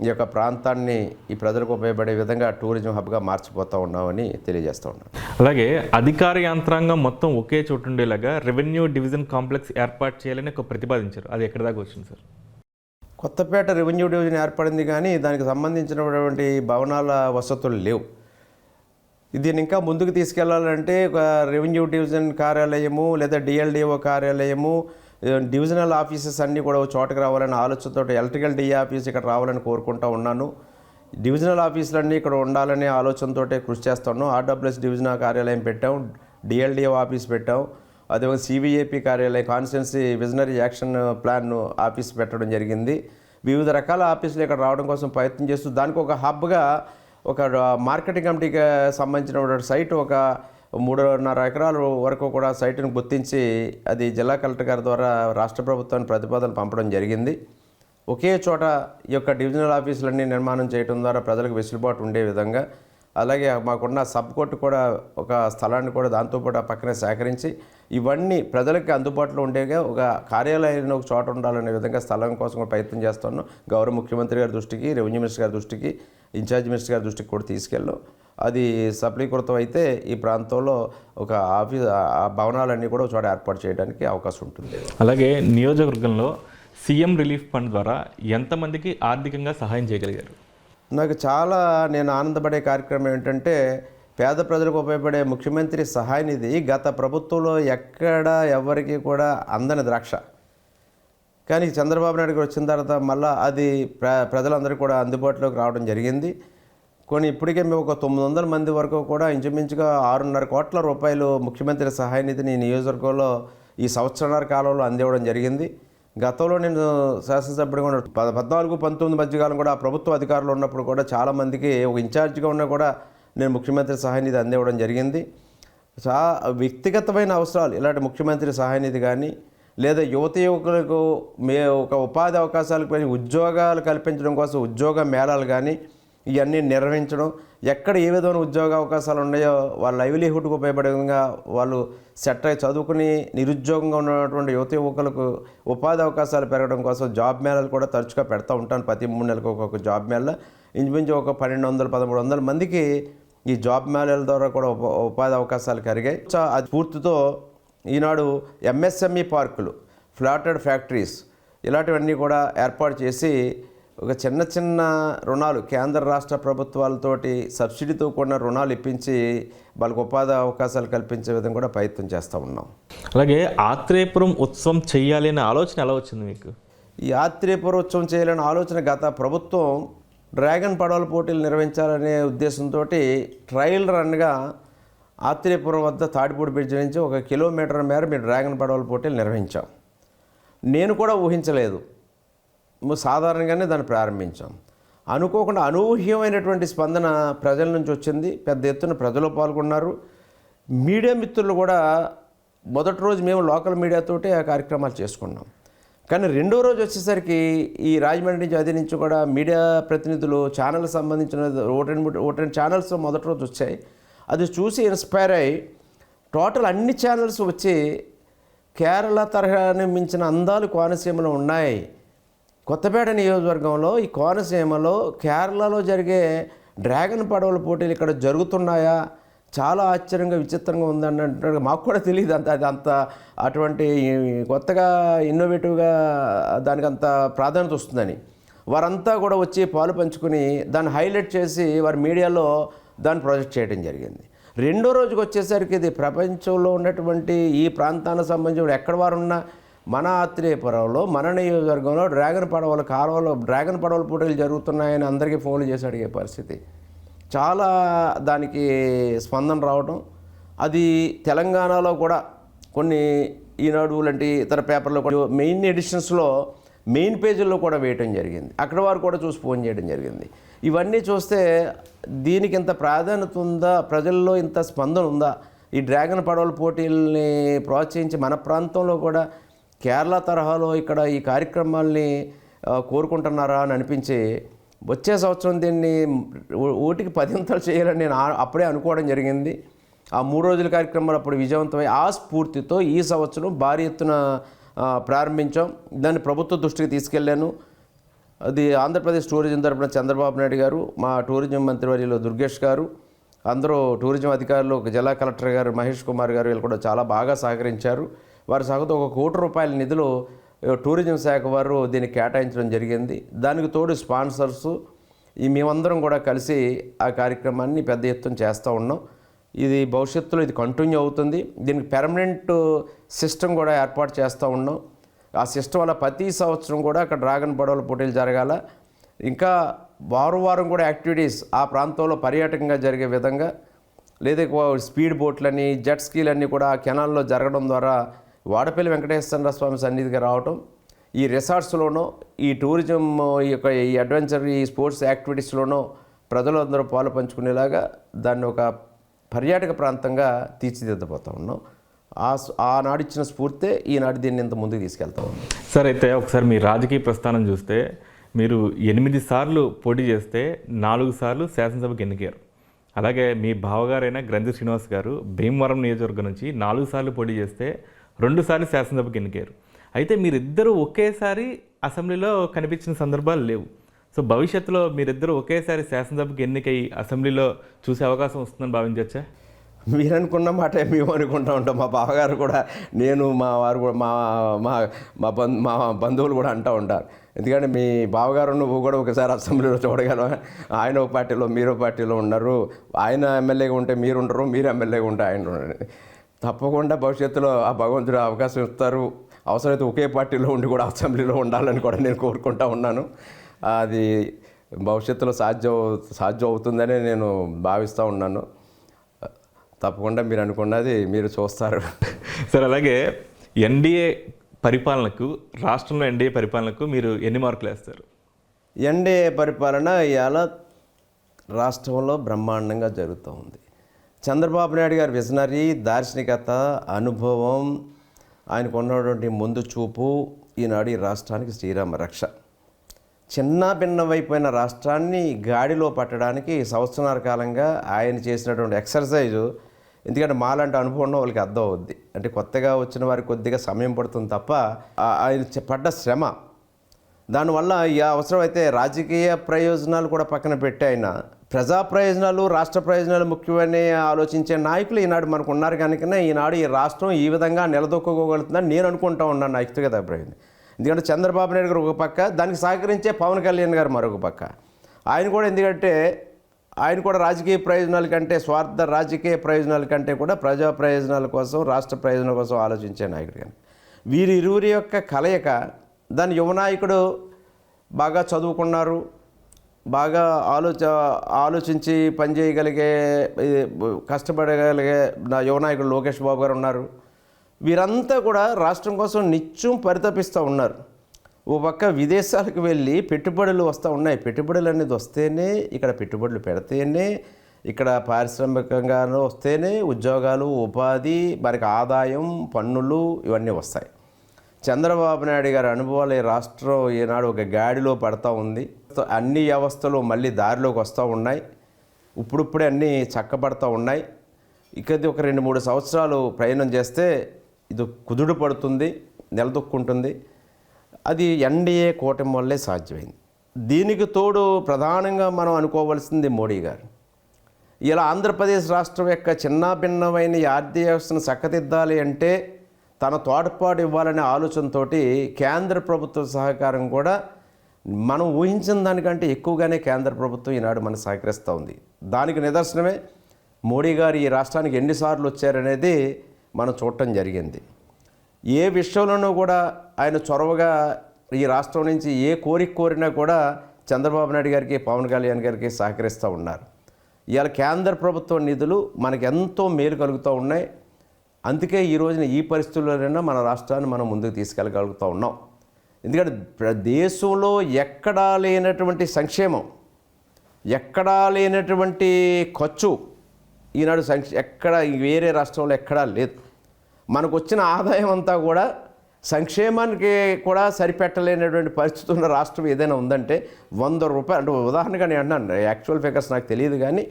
ఈ యొక్క ప్రాంతాన్ని ఈ ప్రజలకు ఉపయోగపడే విధంగా టూరిజం హబ్గా మార్చిపోతూ ఉన్నామని తెలియజేస్తూ ఉన్నాను. అలాగే అధికార యంత్రాంగం మొత్తం ఒకే చోటు ఉండేలాగా రెవెన్యూ డివిజన్ కాంప్లెక్స్ ఏర్పాటు చేయాలని ఒక ప్రతిపాదించారు. అది ఎక్కడి దాకా వచ్చింది సార్? కొత్తపేట రెవెన్యూ డివిజన్ ఏర్పడింది, కానీ దానికి సంబంధించినటువంటి భవనాల వసతులు లేవు. దీన్ని ఇంకా ముందుకు తీసుకెళ్లాలంటే ఒక రెవెన్యూ డివిజన్ కార్యాలయము లేదా డిఎల్డిఓ కార్యాలయము, డివిజనల్ ఆఫీసెస్ అన్నీ కూడా ఒక చోటకి రావాలని ఆలోచనతో ఎలక్ట్రికల్ డిఏ ఆఫీస్ ఇక్కడ రావాలని కోరుకుంటూ ఉన్నాను. డివిజనల్ ఆఫీసులన్నీ ఇక్కడ ఉండాలనే ఆలోచనతో కృషి చేస్తున్నాం. ఆర్డబ్ల్యూఎస్ డివిజనల్ కార్యాలయం పెట్టాం, డిఎల్డిఓ ఆఫీస్ పెట్టాం, అదేవిధంగా సివిఏపి కార్యాలయం constituency visionary action plan office పెట్టడం జరిగింది. వివిధ రకాల ఆఫీసులు ఇక్కడ రావడం కోసం ప్రయత్నం చేస్తూ దానికి ఒక హబ్గా ఒక మార్కెటింగ్ కమిటీకి సంబంధించిన సైట్ ఒక 3.5 ఎకరాల వరకు కూడా సైటును గుర్తించి అది జిల్లా కలెక్టర్ గారి ద్వారా రాష్ట్ర ప్రభుత్వానికి ప్రతిపాదనలు పంపడం జరిగింది. ఒకే చోట ఈ యొక్క డివిజనల్ ఆఫీసులన్నీ నిర్మాణం చేయడం ద్వారా ప్రజలకు వెసులుబాటు ఉండే విధంగా, అలాగే మాకున్న సబ్ కోర్టు కూడా ఒక స్థలాన్ని కూడా దాంతోపాటు ఆ పక్కనే సేకరించి ఇవన్నీ ప్రజలకి అందుబాటులో ఉండేగా ఒక కార్యాలయాన్ని ఒక చోట ఉండాలనే విధంగా స్థలం కోసం కూడా ప్రయత్నం చేస్తున్నాం. గౌరవ ముఖ్యమంత్రి గారి దృష్టికి, రెవెన్యూ మినిస్టర్ గారి దృష్టికి, ఇన్ఛార్జ్ మినిస్టర్ గారి దృష్టికి కూడా తీసుకెళ్ళాం. అది సఫలీకృతం అయితే ఈ ప్రాంతంలో ఒక ఆఫీస్ భవనాలన్నీ కూడా ఒక చోట ఏర్పాటు చేయడానికి అవకాశం ఉంటుంది. అలాగే నియోజకవర్గంలో సీఎం రిలీఫ్ ఫండ్ ద్వారా ఎంతమందికి ఆర్థికంగా సహాయం చేయగలిగారు? నాకు నేను ఆనందపడే కార్యక్రమం ఏంటంటే పేద ప్రజలకు ఉపయోగపడే ముఖ్యమంత్రి సహాయ నిధి గత ప్రభుత్వంలో ఎక్కడ ఎవరికి కూడా అందని ద్రాక్ష. కానీ చంద్రబాబు నాయుడు గారు వచ్చిన తర్వాత మళ్ళీ అది ప్రజలందరికీ కూడా అందుబాటులోకి రావడం జరిగింది. ఇప్పటికే మేము ఒక 900 మంది వరకు కూడా ఇంచుమించుగా 6.5 కోట్ల రూపాయలు ముఖ్యమంత్రి సహాయ నిధిని నియోజకవర్గంలో ఈ సంవత్సరాల కాలంలో అందివ్వడం జరిగింది. గతంలో నేను శాసనసభ్యుడిగా ఉన్న 14-19 మధ్యకాలం కూడా ఆ ప్రభుత్వ అధికారులు ఉన్నప్పుడు కూడా చాలామందికి ఒక ఇన్ఛార్జిగా ఉన్నా కూడా నేను ముఖ్యమంత్రి సహాయ నిధి అందివ్వడం జరిగింది. వ్యక్తిగతమైన అవసరాలు ఇలాంటి ముఖ్యమంత్రి సహాయ నిధి కానీ లేదా యువకులకు ఒక ఉపాధి అవకాశాలకు ఉద్యోగాలు కల్పించడం కోసం ఉద్యోగ మేళాలు కానీ ఇవన్నీ నిర్వహించడం, ఎక్కడ ఏ విధమైన ఉద్యోగ అవకాశాలు ఉన్నాయో వాళ్ళ లైవ్లీహుడ్కి ఉపయోగపడే విధంగా వాళ్ళు సెట్ అయ్యి చదువుకుని నిరుద్యోగంగా ఉన్నటువంటి యువకులకు ఉపాధి అవకాశాలు పెరగడం కోసం జాబ్ మేళాలు కూడా తరచుగా పెడతా ఉంటాను. ప్రతి 3 నెలలకు ఒక్కొక్క జాబ్ మేళ ఇంచుమించు ఒక 1200-1300 మందికి ఈ జాబ్ మేళాల ద్వారా కూడా ఉపాధి అవకాశాలు కలిగాయి. అది పూర్తితో ఈనాడు ఎంఎస్ఎంఈ పార్కులు, ఫ్లాటెడ్ ఫ్యాక్టరీస్ ఇలాంటివన్నీ కూడా ఏర్పాటు చేసి ఒక చిన్న రుణాలు కేంద్ర రాష్ట్ర ప్రభుత్వాలతోటి సబ్సిడీతో కూడిన రుణాలు ఇప్పించి వాళ్ళకు ఉపాధి అవకాశాలు కల్పించే విధంగా కూడా ప్రయత్నం చేస్తూ ఉన్నాం. అలాగే ఆత్రేయపురం ఉత్సవం చేయాలి అనే ఆలోచన ఎలా వచ్చింది మీకు? ఈ ఆత్రేయపురం ఉత్సవం చేయాలనే ఆలోచన గత ప్రభుత్వం డ్రాగన్ పడవల పోటీలు నిర్వహించాలనే ఉద్దేశంతో ట్రయల్ రన్గా ఆత్రేయపురం వద్ద తాడిపూడి బ్రిడ్జ్ నుంచి 1 కిలోమీటర్ మేర మేము డ్రాగన్ పడవల పోటీలు నిర్వహించాం. నేను కూడా ఊహించలేదు, సాధారణంగానే దాన్ని ప్రారంభించాం. అనుకోకుండా అనూహ్యమైనటువంటి స్పందన ప్రజల నుంచి వచ్చింది. పెద్ద ఎత్తున ప్రజలు పాల్గొన్నారు. మీడియా మిత్రులు కూడా మొదటి రోజు మేము లోకల్ మీడియాతోటి ఆ కార్యక్రమాలు చేసుకున్నాం. కానీ రెండో రోజు వచ్చేసరికి ఈ రాజమండ్రి నుంచి అది నుంచి కూడా మీడియా ప్రతినిధులు ఛానల్ సంబంధించిన ఒకటి ఛానల్స్ మొదటి రోజు వచ్చాయి. అది చూసి ఇన్స్పైర్ అయ్యి టోటల్ అన్ని ఛానల్స్ వచ్చి కేరళ తరహాని మించిన అందాలు కోనసీమలో ఉన్నాయి. కొత్తపేట నియోజకవర్గంలో ఈ కోనసీమలో కేరళలో జరిగే డ్రాగన్ పడవల పోటీలు ఇక్కడ జరుగుతున్నాయా, చాలా ఆశ్చర్యంగా విచిత్రంగా ఉందన్నట్టు మాకు కూడా తెలియదు. అంత అటువంటి కొత్తగా ఇన్నోవేటివ్గా దానికి అంత ప్రాధాన్యత వస్తుందని వారంతా కూడా వచ్చి పాలు పంచుకుని దాన్ని హైలైట్ చేసి వారి మీడియాలో దాన్ని ప్రొజెక్ట్ చేయడం జరిగింది. రెండో రోజుకి వచ్చేసరికి ఇది ప్రపంచంలో ఉన్నటువంటి ఈ ప్రాంతానికి సంబంధించిన ఎక్కడ వారు ఉన్నా మన ఆత్రేయపురంలో మన నియోజకవర్గంలో డ్రాగన్ పడవల పోటీలు జరుగుతున్నాయని అందరికీ ఫోన్లు చేసి అడిగే పరిస్థితి, చాలా దానికి స్పందన రావడం. అది తెలంగాణలో కూడా కొన్ని ఈనాడు లాంటి ఇతర పేపర్లో కూడా మెయిన్ ఎడిషన్స్లో మెయిన్ పేజీల్లో కూడా వేయటం జరిగింది. అక్కడ వారు కూడా చూసి ఫోన్ చేయడం జరిగింది. ఇవన్నీ చూస్తే దీనికి ఇంత ప్రాధాన్యత ఉందా, ప్రజల్లో ఇంత స్పందన ఉందా, ఈ డ్రాగన్ పడవల పోటీలని ప్రోత్సహించి మన ప్రాంతంలో కూడా కేరళ తరహాలో ఇక్కడ ఈ కార్యక్రమాల్ని కోరుకుంటున్నారా అని అనిపించి వచ్చే సంవత్సరం దీన్ని 10 చేయాలని నేను అప్పుడే అనుకోవడం జరిగింది. ఆ 3 రోజుల కార్యక్రమాలు అప్పుడు విజయవంతమై ఆ స్ఫూర్తితో ఈ సంవత్సరం భారీ ఎత్తున ప్రారంభించాం. దాన్ని ప్రభుత్వ దృష్టికి తీసుకెళ్ళాను. అది ఆంధ్రప్రదేశ్ టూరిజం తరపున చంద్రబాబు నాయుడు గారు, మా టూరిజం మంత్రివర్యులు దుర్గేష్ గారు, అందరూ టూరిజం అధికారులు, జిల్లా కలెక్టర్ గారు మహేష్ కుమార్ గారు వీళ్ళు కూడా చాలా బాగా సహకరించారు. వారి సహతో ₹1 కోటి నిధులు టూరిజం శాఖ వారు దీనికి కేటాయించడం జరిగింది. దానికి తోడు స్పాన్సర్సు మేమందరం కూడా కలిసి ఆ కార్యక్రమాన్ని పెద్ద ఎత్తున చేస్తూ ఉన్నాం. ఇది భవిష్యత్తులో ఇది కంటిన్యూ అవుతుంది. దీనికి పెర్మనెంట్ సిస్టమ్ కూడా ఏర్పాటు చేస్తూ ఉన్నాం. ఆ సిస్టమ్ వల్ల ప్రతి సంవత్సరం కూడా అక్కడ డ్రాగన్ పడవల పోటీలు జరగాల, ఇంకా వారం కూడా యాక్టివిటీస్ ఆ ప్రాంతంలో పర్యాటకంగా జరిగే విధంగా, లేదా స్పీడ్ బోట్లని, జెట్ స్కీలన్నీ కూడా ఆ కెనాల్లో జరగడం ద్వారా వాడపల్లి వెంకటేశ్వర స్వామి సన్నిధిగా రావటం, ఈ రిసార్ట్స్లోనో ఈ టూరిజం ఈ అడ్వెంచర్ ఈ స్పోర్ట్స్ యాక్టివిటీస్లోనో ప్రజలందరూ పాలు పంచుకునేలాగా దాన్ని ఒక పర్యాటక ప్రాంతంగా తీర్చిదిద్దబోతా ఉన్నాం. ఆనాడు ఇచ్చిన స్ఫూర్తే ఈనాడు దీన్ని ఇంత ముందుకు తీసుకెళ్తా ఉన్నాం. సార్, అయితే ఒకసారి మీ రాజకీయ ప్రస్థానం చూస్తే మీరు 8 సార్లు పోటీ చేస్తే 4 సార్లు శాసనసభకు ఎన్నికారు. అలాగే మీ బావగారైన గ్రంథి శ్రీనివాస్ గారు భీమవరం నియోజకవర్గం నుంచి 4 సార్లు పోటీ చేస్తే 2 సార్లు శాసనసభకు ఎన్నికారు. అయితే మీరిద్దరూ ఒకేసారి అసెంబ్లీలో కనిపించిన సందర్భాలు లేవు. సో భవిష్యత్తులో మీరిద్దరూ ఒకేసారి శాసనసభకు ఎన్నికై అసెంబ్లీలో చూసే అవకాశం వస్తుందని భావించవచ్చా? మీరు అనుకున్న మాట మేము అనుకుంటూ ఉంటాం. మా బావగారు కూడా, నేను, మా వారు కూడా, మా బంధువులు కూడా అంటూ ఉంటారు. ఎందుకంటే మీ బావగారు నువ్వు కూడా ఒకసారి అసెంబ్లీలో చూడగలవా? ఆయన ఒక పార్టీలో మీరు పార్టీలో ఉన్నారు, ఆయన ఎమ్మెల్యేగా ఉంటే మీరు ఉండరు, మీరు ఎమ్మెల్యేగా ఉంటే ఆయన ఉండరు. తప్పకుండా భవిష్యత్తులో ఆ భగవంతుడు అవకాశం ఇస్తారు. అవసరమైతే ఒకే పార్టీలో ఉండి కూడా అసెంబ్లీలో ఉండాలని కూడా నేను కోరుకుంటా ఉన్నాను. అది భవిష్యత్తులో సాధ్యం అవుతుందని నేను భావిస్తూ ఉన్నాను. తప్పకుండా మీరు అనుకున్నది మీరు చూస్తారు. సార్, అలాగే ఎన్డీఏ పరిపాలనకు, రాష్ట్రంలో ఎన్డీఏ పరిపాలనకు మీరు ఎన్ని మార్కులు వేస్తారు? ఎన్డీఏ పరిపాలన ఇవాళ రాష్ట్రంలో బ్రహ్మాండంగా జరుగుతూ ఉంది. చంద్రబాబు నాయుడు గారి విజనరీ, దార్శనికత, అనుభవం, ఆయనకు ఉన్నటువంటి ముందు చూపు ఈనాడు ఈ రాష్ట్రానికి శ్రీరామ రక్ష. చిన్న భిన్నమైపోయిన రాష్ట్రాన్ని గాడిలో పట్టడానికి సంవత్సరాల కాలంగా ఆయన చేసినటువంటి ఎక్సర్సైజు, ఎందుకంటే మాలాంటి అనుభవం ఉన్న వాళ్ళకి అర్థం అవుద్ది. అంటే కొత్తగా వచ్చిన వారికి కొద్దిగా సమయం పడుతుంది తప్ప ఆయన పడ్డ శ్రమ, దానివల్ల ఈ అవసరమైతే రాజకీయ ప్రయోజనాలు కూడా పక్కన పెట్టి ఆయన ప్రజా ప్రయోజనాలు, రాష్ట్ర ప్రయోజనాలు ముఖ్యమని ఆలోచించే నాయకులు ఈనాడు మనకు ఉన్నారు. కనుకనే ఈనాడు ఈ రాష్ట్రం ఈ విధంగా నిలదొక్కుకోగలుగుతుందని నేను అనుకుంటా ఉన్నాను, నా వ్యక్తిగత అభిప్రాయం. ఎందుకంటే చంద్రబాబు నాయుడు గారు ఒక పక్క, దానికి సహకరించే పవన్ కళ్యాణ్ గారు మరొక పక్క. ఆయన కూడా ఎందుకంటే ఆయన కూడా రాజకీయ ప్రయోజనాల కంటే, స్వార్థ రాజకీయ ప్రయోజనాల కంటే కూడా ప్రజా ప్రయోజనాల కోసం, రాష్ట్ర ప్రయోజనాల కోసం ఆలోచించే నాయకుడు. కానీ వీరి ఇరువురి యొక్క కలయిక, దాని యువ నాయకుడు బాగా చదువుకున్నారు, బాగా ఆలోచించి పనిచేయగలిగే, కష్టపడగలిగే నా యువ నాయకుడు లోకేష్ బాబు గారు ఉన్నారు. వీరంతా కూడా రాష్ట్రం కోసం నిత్యం పరితపిస్తూ ఉన్నారు. ఓ పక్క విదేశాలకు వెళ్ళి పెట్టుబడులు వస్తూ ఉన్నాయి. పెట్టుబడులు అనేది వస్తేనే, ఇక్కడ పెట్టుబడులు పెడితేనే, ఇక్కడ పారిశ్రామికంగానూ వస్తేనే ఉద్యోగాలు, ఉపాధి, మనకి ఆదాయం, పన్నులు ఇవన్నీ వస్తాయి. చంద్రబాబు నాయుడు గారి అనుభవాలు ఈ రాష్ట్రం ఈనాడు ఒక గాడిలో పడతా ఉంది. అన్ని వ్యవస్థలు మళ్ళీ దారిలోకి వస్తూ ఉన్నాయి. ఇప్పుడిప్పుడే అన్నీ చక్కబడతా ఉన్నాయి. ఇకది ఒక 2-3 సంవత్సరాలు ప్రయాణం చేస్తే ఇది కుదుడు పడుతుంది, నిలదొక్కుంటుంది. అది ఎన్డీఏ కూటమి వల్లే సాధ్యమైంది. దీనికి తోడు ప్రధానంగా మనం అనుకోవాల్సింది మోడీ గారు. ఇలా ఆంధ్రప్రదేశ్ రాష్ట్రం యొక్క చిన్న భిన్నమైన ఈ ఆర్థిక వ్యవస్థను చక్కదిద్దాలి అంటే తన తోడ్పాటు ఇవ్వాలనే ఆలోచనతో కేంద్ర ప్రభుత్వ సహకారం కూడా మనం ఊహించిన దానికంటే ఎక్కువగానే కేంద్ర ప్రభుత్వం ఈనాడు మనకు సహకరిస్తూ ఉంది. దానికి నిదర్శనమే మోడీ గారు ఈ రాష్ట్రానికి ఎన్నిసార్లు వచ్చారనేది మనం చూడటం జరిగింది. ఏ విషయంలోనూ కూడా ఆయన చొరవగా ఈ రాష్ట్రం నుంచి ఏ కోరిక కోరినా కూడా చంద్రబాబు నాయుడు గారికి, పవన్ కళ్యాణ్ గారికి సహకరిస్తూ ఉన్నారు. ఇవాళ కేంద్ర ప్రభుత్వ నిధులు మనకు ఎంతో మేలు కలుగుతూ ఉన్నాయి. అందుకే ఈ రోజున ఈ పరిస్థితుల్లోనైనా మన రాష్ట్రాన్ని మనం ముందుకు తీసుకెళ్ళగలుగుతూ ఉన్నాం. ఎందుకంటే దేశంలో ఎక్కడా లేనటువంటి సంక్షేమం, ఎక్కడా లేనటువంటి ఖర్చు ఈనాడు ఎక్కడ వేరే రాష్ట్రంలో ఎక్కడా లేదు. మనకు వచ్చిన ఆదాయం అంతా కూడా సంక్షేమానికి కూడా సరిపెట్టలేనటువంటి పరిస్థితి ఉన్న రాష్ట్రం ఏదైనా ఉందంటే ₹100, అంటే ఉదాహరణగా నేను అన్నాను, యాక్చువల్ ఫిగర్స్ నాకు తెలియదు కానీ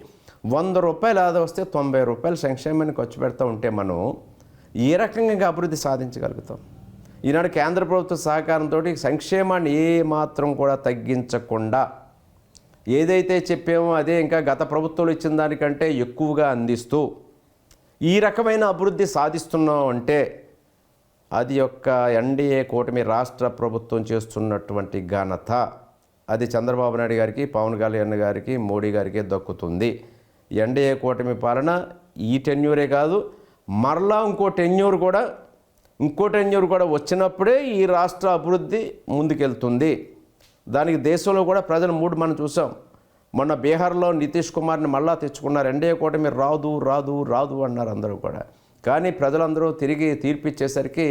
₹100 ఆదా వస్తే ₹90 సంక్షేమానికి ఖర్చు పెడతా ఉంటే మనం ఏ రకంగా అభివృద్ధి సాధించగలుగుతాం? ఈనాడు కేంద్ర ప్రభుత్వ సహకారంతో సంక్షేమాన్ని ఏ మాత్రం కూడా తగ్గించకుండా ఏదైతే చెప్పామో అదే ఇంకా గత ప్రభుత్వాలు ఇచ్చిన దానికంటే ఎక్కువగా అందిస్తూ ఈ రకమైన అభివృద్ధి సాధిస్తున్నాం అంటే అది యొక్క ఎన్డీఏ కూటమి రాష్ట్ర ప్రభుత్వం చేస్తున్నటువంటి ఘనత అది చంద్రబాబు నాయుడు గారికి, పవన్ కళ్యాణ్ గారికి, మోడీ గారికి దక్కుతుంది. ఎన్డీఏ కూటమి పాలన ఈ టెన్యూరే కాదు, మరలా ఇంకో టెన్యూర్ కూడా వచ్చినప్పుడే ఈ రాష్ట్ర అభివృద్ధి ముందుకెళ్తుంది. దానికి దేశంలో కూడా ప్రజలు మనం చూసాం. మొన్న బీహార్లో నితీష్ కుమార్ని మళ్ళా తెచ్చుకున్నారు. ఎన్డీఏ కూటమి రాదు రాదు రాదు అన్నారు అందరూ కూడా. కానీ ప్రజలందరూ తిరిగి తీర్పిచ్చేసరికి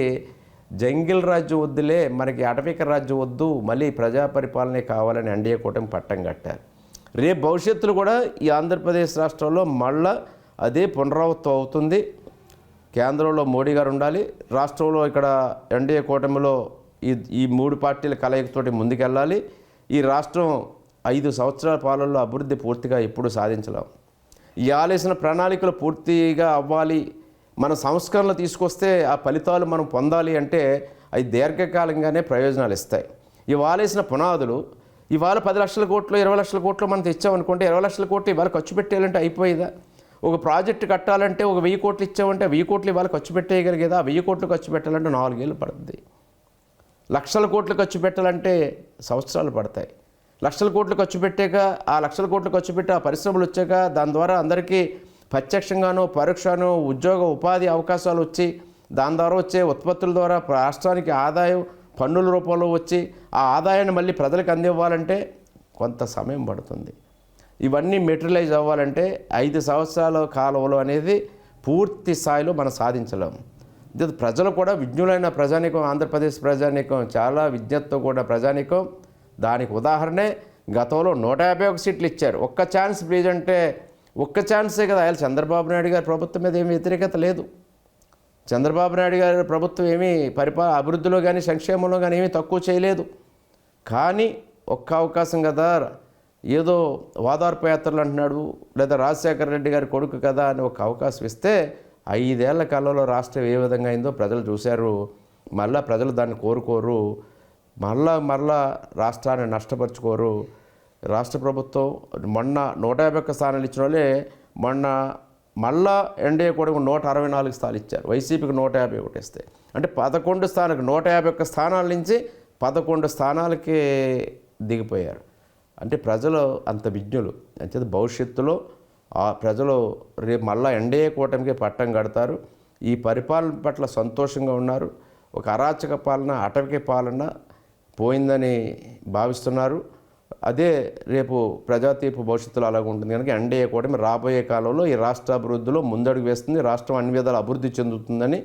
జంగిల్ రాజ్యం వద్దులే, మనకి అటవిక రాజ్యం వద్దు, మళ్ళీ ప్రజా పరిపాలనే కావాలని ఎన్డీఏ కూటమి పట్టం కట్టారు. రేపు భవిష్యత్తులో కూడా ఈ ఆంధ్రప్రదేశ్ రాష్ట్రంలో మళ్ళా అదే పునరావృతం అవుతుంది. కేంద్రంలో మోడీ గారు ఉండాలి, రాష్ట్రంలో ఇక్కడ ఎన్డీఏ కూటమిలో ఈ 3 పార్టీల కలయికతోటి ముందుకెళ్ళాలి. ఈ రాష్ట్రం 5 సంవత్సరాల పాలనలో అభివృద్ధి పూర్తిగా ఎప్పుడు సాధించలేం. ఈ ఆలోచన ప్రణాళికలు పూర్తిగా అవ్వాలి, మన సంస్కరణలు తీసుకొస్తే ఆ ఫలితాలు మనం పొందాలి అంటే అవి దీర్ఘకాలంగానే ప్రయోజనాలు ఇస్తాయి. ఇవాళ వేసిన పునాదులు ఇవాళ 10 లక్షల కోట్లు 20 లక్షల కోట్లు మనం తెచ్చామనుకుంటే 20 లక్షల కోట్లు ఇవాళ ఖర్చు పెట్టేయాలంటే అయిపోయేదా? ఒక ప్రాజెక్టు కట్టాలంటే ఒక 1000 కోట్లు ఇచ్చామంటే 1000 కోట్లు ఇవాళ ఖర్చు పెట్టేయగలిగేదా? 1000 కోట్లు ఖర్చు పెట్టాలంటే 4 ఏళ్ళు పడుతుంది. లక్షల కోట్లు ఖర్చు పెట్టాలంటే సంవత్సరాలు పడతాయి. లక్షల కోట్లు ఖర్చు పెట్టాక ఆ లక్షల కోట్లు ఖర్చు పెట్టి ఆ పరిశ్రమలు వచ్చాక దాని ద్వారా అందరికీ ప్రత్యక్షంగానో పరోక్షంగానో ఉపాధి అవకాశాలు వచ్చి దాని ద్వారా వచ్చే ఉత్పత్తుల ద్వారా రాష్ట్రానికి ఆదాయం పన్నుల రూపంలో వచ్చి ఆ ఆదాయాన్ని మళ్ళీ ప్రజలకు అందివ్వాలంటే కొంత సమయం పడుతుంది. ఇవన్నీ మెటీరియలైజ్ అవ్వాలంటే 5 సంవత్సరాల కాలంలో అనేది పూర్తి స్థాయిలో మనం సాధించలేం. ప్రజలు కూడా విజ్ఞులైన ప్రజానీకం, ఆంధ్రప్రదేశ్ ప్రజానీకం చాలా విజ్ఞతతో కూడా ప్రజానీకం. దానికి ఉదాహరణే గతంలో 151 సీట్లు ఇచ్చారు. ఒక్క ఛాన్స్ ప్లీజ్ అంటే ఒక్క ఛాన్సే కదా. ఆయన చంద్రబాబు నాయుడు గారి ప్రభుత్వం మీద ఏమీ వ్యతిరేకత లేదు. చంద్రబాబు నాయుడు గారి ప్రభుత్వం ఏమీ అభివృద్ధిలో కానీ సంక్షేమంలో కానీ ఏమీ తక్కువ చేయలేదు. కానీ ఒక్క అవకాశం కదా, ఏదో ఓదార్పు యాత్రలు అంటున్నాడు లేదా రాజశేఖర రెడ్డి గారి కొడుకు కదా అని ఒక అవకాశం ఇస్తే 5 ఏళ్ల కాలంలో రాష్ట్రం ఏ విధంగా అయిందో ప్రజలు చూశారు. మళ్ళా ప్రజలు దాన్ని కోరుకోరు, మళ్ళా రాష్ట్రాన్ని నష్టపరుచుకోరు. రాష్ట్ర ప్రభుత్వం మొన్న 151 స్థానాలు ఇచ్చిన వాళ్ళే మళ్ళా ఎన్డీఏ కూడా 164 స్థానాలు ఇచ్చారు. వైసీపీకి 151 ఇస్తే అంటే 11 స్థానాలకు 151 స్థానాల నుంచి 11 స్థానాలకి దిగిపోయారు. అంటే ప్రజలు అంత విజ్ఞులు. అంటే భవిష్యత్తులో ఆ ప్రజలు రేపు మళ్ళా ఎన్డీఏ కూటమికి పట్టం కడతారు. ఈ పరిపాలన పట్ల సంతోషంగా ఉన్నారు. ఒక అరాచక పాలన, అటవిక పాలన పోయిందని భావిస్తున్నారు. అదే రేపు ప్రజా తీర్పు భవిష్యత్తులో అలాగ ఉంటుంది. కనుక ఎన్డీఏ కూటమి రాబోయే కాలంలో ఈ రాష్ట్ర అభివృద్ధిలో ముందడుగు వేస్తుంది. రాష్ట్రం అన్ని విధాలు అభివృద్ధి చెందుతుందని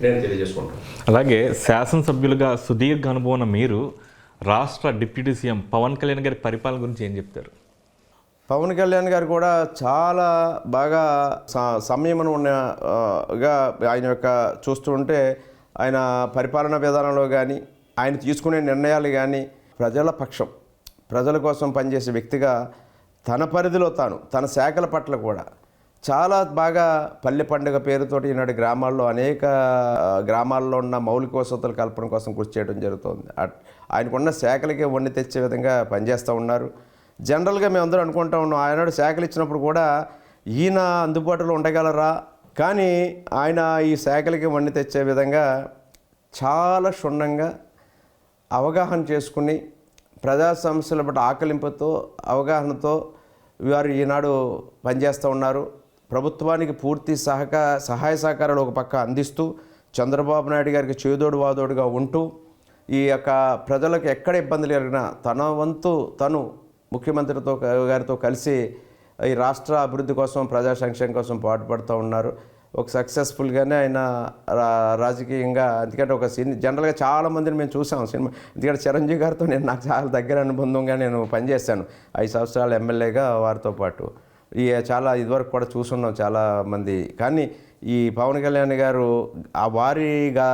నేను తెలియజేసుకుంటాను. అలాగే శాసనసభ్యులుగా సుదీర్ఘ అనుభవం ఉన్న మీరు రాష్ట్ర డిప్యూటీ సీఎం పవన్ కళ్యాణ్ గారి పరిపాలన గురించి ఏం చెప్తారు? పవన్ కళ్యాణ్ గారు కూడా చాలా బాగా సంయమనం ఉన్నగా ఆయన యొక్క చూస్తుంటే ఆయన పరిపాలనా విధానంలో కానీ ఆయన తీసుకునే నిర్ణయాలు కానీ ప్రజల పక్షం, ప్రజల కోసం పనిచేసే వ్యక్తిగా తన పరిధిలో తన శాఖల పట్ల కూడా చాలా బాగా పల్లె పండుగ పేరుతోటి ఈనాటి గ్రామాల్లో అనేక గ్రామాల్లో ఉన్న మౌలిక వసతుల కల్పన కోసం కృషి చేయడం జరుగుతుంది. ఆయనకున్న శాఖలకి వన్నె తెచ్చే విధంగా పనిచేస్తూ ఉన్నారు. జనరల్గా మేము అందరూ అనుకుంటా ఉన్నాం, ఆయనాడు శాఖలు ఇచ్చినప్పుడు కూడా ఈయన అందుబాటులో ఉండగలరా, కానీ ఆయన ఈ శాఖలకి వన్నె తెచ్చే విధంగా చాలా క్షుణ్ణంగా అవగాహన చేసుకుని ప్రజా సమస్యల పట్ల ఆకలింపుతో అవగాహనతో వారు ఈనాడు పనిచేస్తూ ఉన్నారు. ప్రభుత్వానికి పూర్తి సహాయ సహకారాలు ఒక పక్క అందిస్తూ చంద్రబాబు నాయుడు గారికి చేదోడు వాదోడుగా ఉంటూ ఈ యొక్క ప్రజలకు ఎక్కడ ఇబ్బందులు జరిగినా తన వంతు తను ముఖ్యమంత్రితో గారితో కలిసి ఈ రాష్ట్ర అభివృద్ధి కోసం, ప్రజా సంక్షేమం కోసం పాటుపడుతూ ఉన్నారు. ఒక సక్సెస్ఫుల్గానే ఆయన రాజకీయంగా, ఎందుకంటే ఒక జనరల్గా చాలామందిని మేము చూసాం సినిమా, ఎందుకంటే చిరంజీవి గారితో నాకు చాలా దగ్గర అనుబంధంగా నేను పనిచేశాను 5 సంవత్సరాలు ఎమ్మెల్యేగా వారితో పాటు. చాలా ఇదివరకు కూడా చూస్తున్నాం చాలామంది. కానీ ఈ పవన్ కళ్యాణ్ గారు వారిగా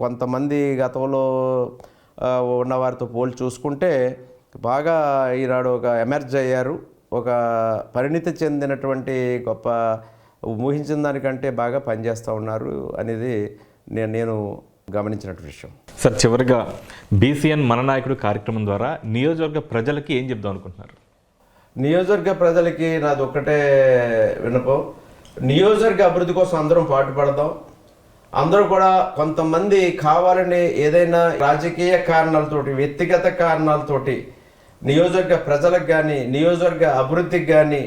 కొంతమంది గతంలో ఉన్న వారితో పోల్చి చూసుకుంటే బాగా ఈనాడు ఒక ఎమర్జ్ అయ్యారు. ఒక పరిణితి చెందినటువంటి గొప్ప ఊహించిన దానికంటే బాగా పనిచేస్తూ ఉన్నారు అనేది నేను గమనించినటువంటి విషయం. సార్ చివరిగా బీసీఎన్ మన నాయకుడు కార్యక్రమం ద్వారా నియోజకవర్గ ప్రజలకి ఏం చెప్దాం అనుకుంటున్నారు? నియోజకవర్గ ప్రజలకి నాది ఒక్కటే విన్నపం, నియోజకవర్గ అభివృద్ధి కోసం అందరం పాటుపడదాం. అందరూ కూడా కొంతమంది కావాలని ఏదైనా రాజకీయ కారణాలతోటి, వ్యక్తిగత కారణాలతోటి నియోజకవర్గ ప్రజలకు కానీ నియోజకవర్గ అభివృద్ధికి కానీ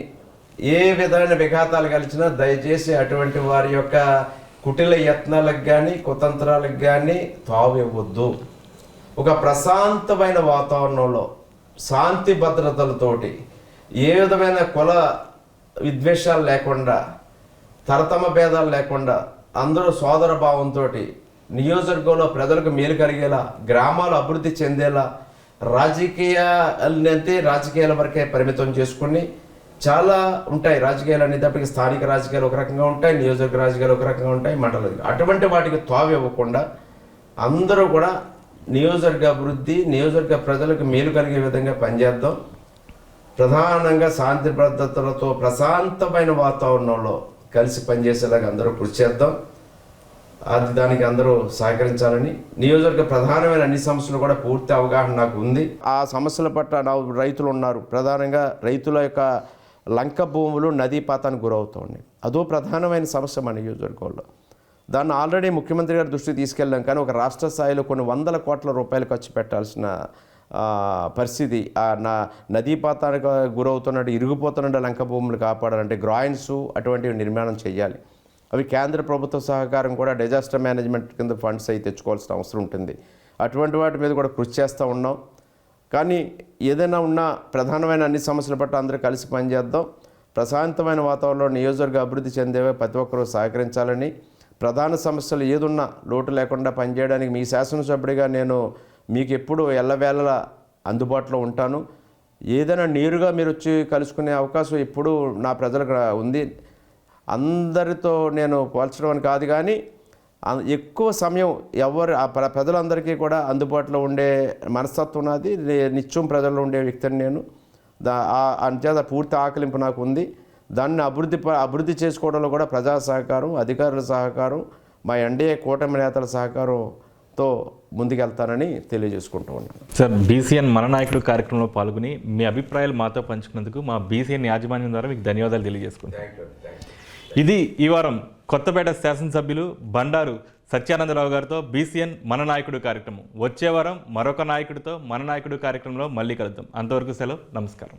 ఏ విధమైన విఘాతాలు కలిసినా దయచేసి అటువంటి వారి యొక్క కుటిల యత్నాలకు కానీ కుతంత్రాలకు కానీ తావు ఇవ్వద్దు. ఒక ప్రశాంతమైన వాతావరణంలో శాంతి భద్రతలతోటి ఏ విధమైన కుల విద్వేషాలు లేకుండా, తరతమ భేదాలు లేకుండా అందరూ సోదర భావంతో నియోజకవర్గంలో ప్రజలకు మేలు కలిగేలా, గ్రామాలు అభివృద్ధి చెందేలా, రాజకీయాల వరకే పరిమితం చేసుకుని చాలా ఉంటాయి రాజకీయాలు అనేటప్పటికి. స్థానిక రాజకీయాలు ఒక రకంగా ఉంటాయి, నియోజకవర్గ రాజకీయాలు ఒక రకంగా ఉంటాయి, మండల అటువంటి వాటికి తావు ఇవ్వకుండా అందరూ కూడా నియోజకవర్గ అభివృద్ధి, నియోజకవర్గ ప్రజలకు మేలు కలిగే విధంగా పనిచేద్దాం. ప్రధానంగా శాంతి భద్రతలతో ప్రశాంతమైన వాతావరణంలో కలిసి పనిచేసేలాగా అందరూ కృషి చేద్దాం. దానికి అందరూ సహకరించాలని, నియోజకవర్గ ప్రధానమైన అన్ని సమస్యలు కూడా పూర్తి అవగాహన నాకు ఉంది. ఆ సమస్యల పట్ల రైతులు ఉన్నారు, ప్రధానంగా రైతుల యొక్క లంక భూములు నదీపాతానికి గురవుతున్నాయి. అదో ప్రధానమైన సమస్య మన నియోజకవర్గంలో. దాన్ని ఆల్రెడీ ముఖ్యమంత్రి గారి దృష్టికి తీసుకెళ్ళాం, కానీ ఒక రాష్ట్ర స్థాయిలో కొన్ని వందల కోట్ల రూపాయలు ఖర్చు పెట్టాల్సిన పరిస్థితి. నదీపాతానికి గురవుతున్నట్టు ఇరిగిపోతున్న లంక భూములు కాపాడాలంటే గ్రాయిన్స్ అటువంటివి నిర్మాణం చేయాలి. అవి కేంద్ర ప్రభుత్వ సహకారం కూడా డిజాస్టర్ మేనేజ్మెంట్ కింద ఫండ్స్ అయి తెచ్చుకోవాల్సిన అవసరం ఉంటుంది. అటువంటి వాటి మీద కూడా కృషి చేస్తూ ఉన్నాం. కానీ ఏదైనా ఉన్నా ప్రధానమైన అన్ని సమస్యల పట్ల అందరూ కలిసి పనిచేద్దాం. ప్రశాంతమైన వాతావరణంలో నియోజకవర్గ అభివృద్ధి చెందేవే ప్రతి ఒక్కరూ సహకరించాలని, ప్రధాన సమస్యలు ఏదున్నా లోటు లేకుండా పనిచేయడానికి మీ శాసనసభ్యుడిగా నేను మీకు ఎప్పుడు ఎల్లవేళలా అందుబాటులో ఉంటాను. ఏదైనా నేరుగా మీరు వచ్చి కలుసుకునే అవకాశం ఎప్పుడూ నా ప్రజలకు ఉంది. అందరితో నేను పోల్చడం అని కాదు, కానీ ఎక్కువ సమయం ప్రజలందరికీ కూడా అందుబాటులో ఉండే మనస్తత్వం నాది. నిత్యం ప్రజల్లో ఉండే వ్యక్తిని నేను. అంచేత పూర్తి ఆకలింపు నాకు ఉంది. దాన్ని అభివృద్ధి చేసుకోవడంలో కూడా ప్రజా సహకారం, అధికారుల సహకారం, మా ఎన్డీఏ కూటమి నేతల సహకారంతో ముందుకెళ్తానని తెలియజేసుకుంటూ ఉన్నాను. సార్, బీసీఎన్ మన నాయకుడు కార్యక్రమంలో పాల్గొని మీ అభిప్రాయాలు మాతో పంచుకున్నందుకు మా బీసీఎన్ యాజమాన్యం ద్వారా మీకు ధన్యవాదాలు తెలియజేసుకుంటాను. ఇది ఈ వారం కొత్తపేట శాసనసభ్యులు బండారు సత్యానందరావు గారితో బీసీఎన్ మన నాయకుడు కార్యక్రమం. వచ్చే వారం మరొక నాయకుడితో మన నాయకుడు కార్యక్రమంలో మళ్ళీ కలుద్దాం. అంతవరకు సెలవు, నమస్కారం.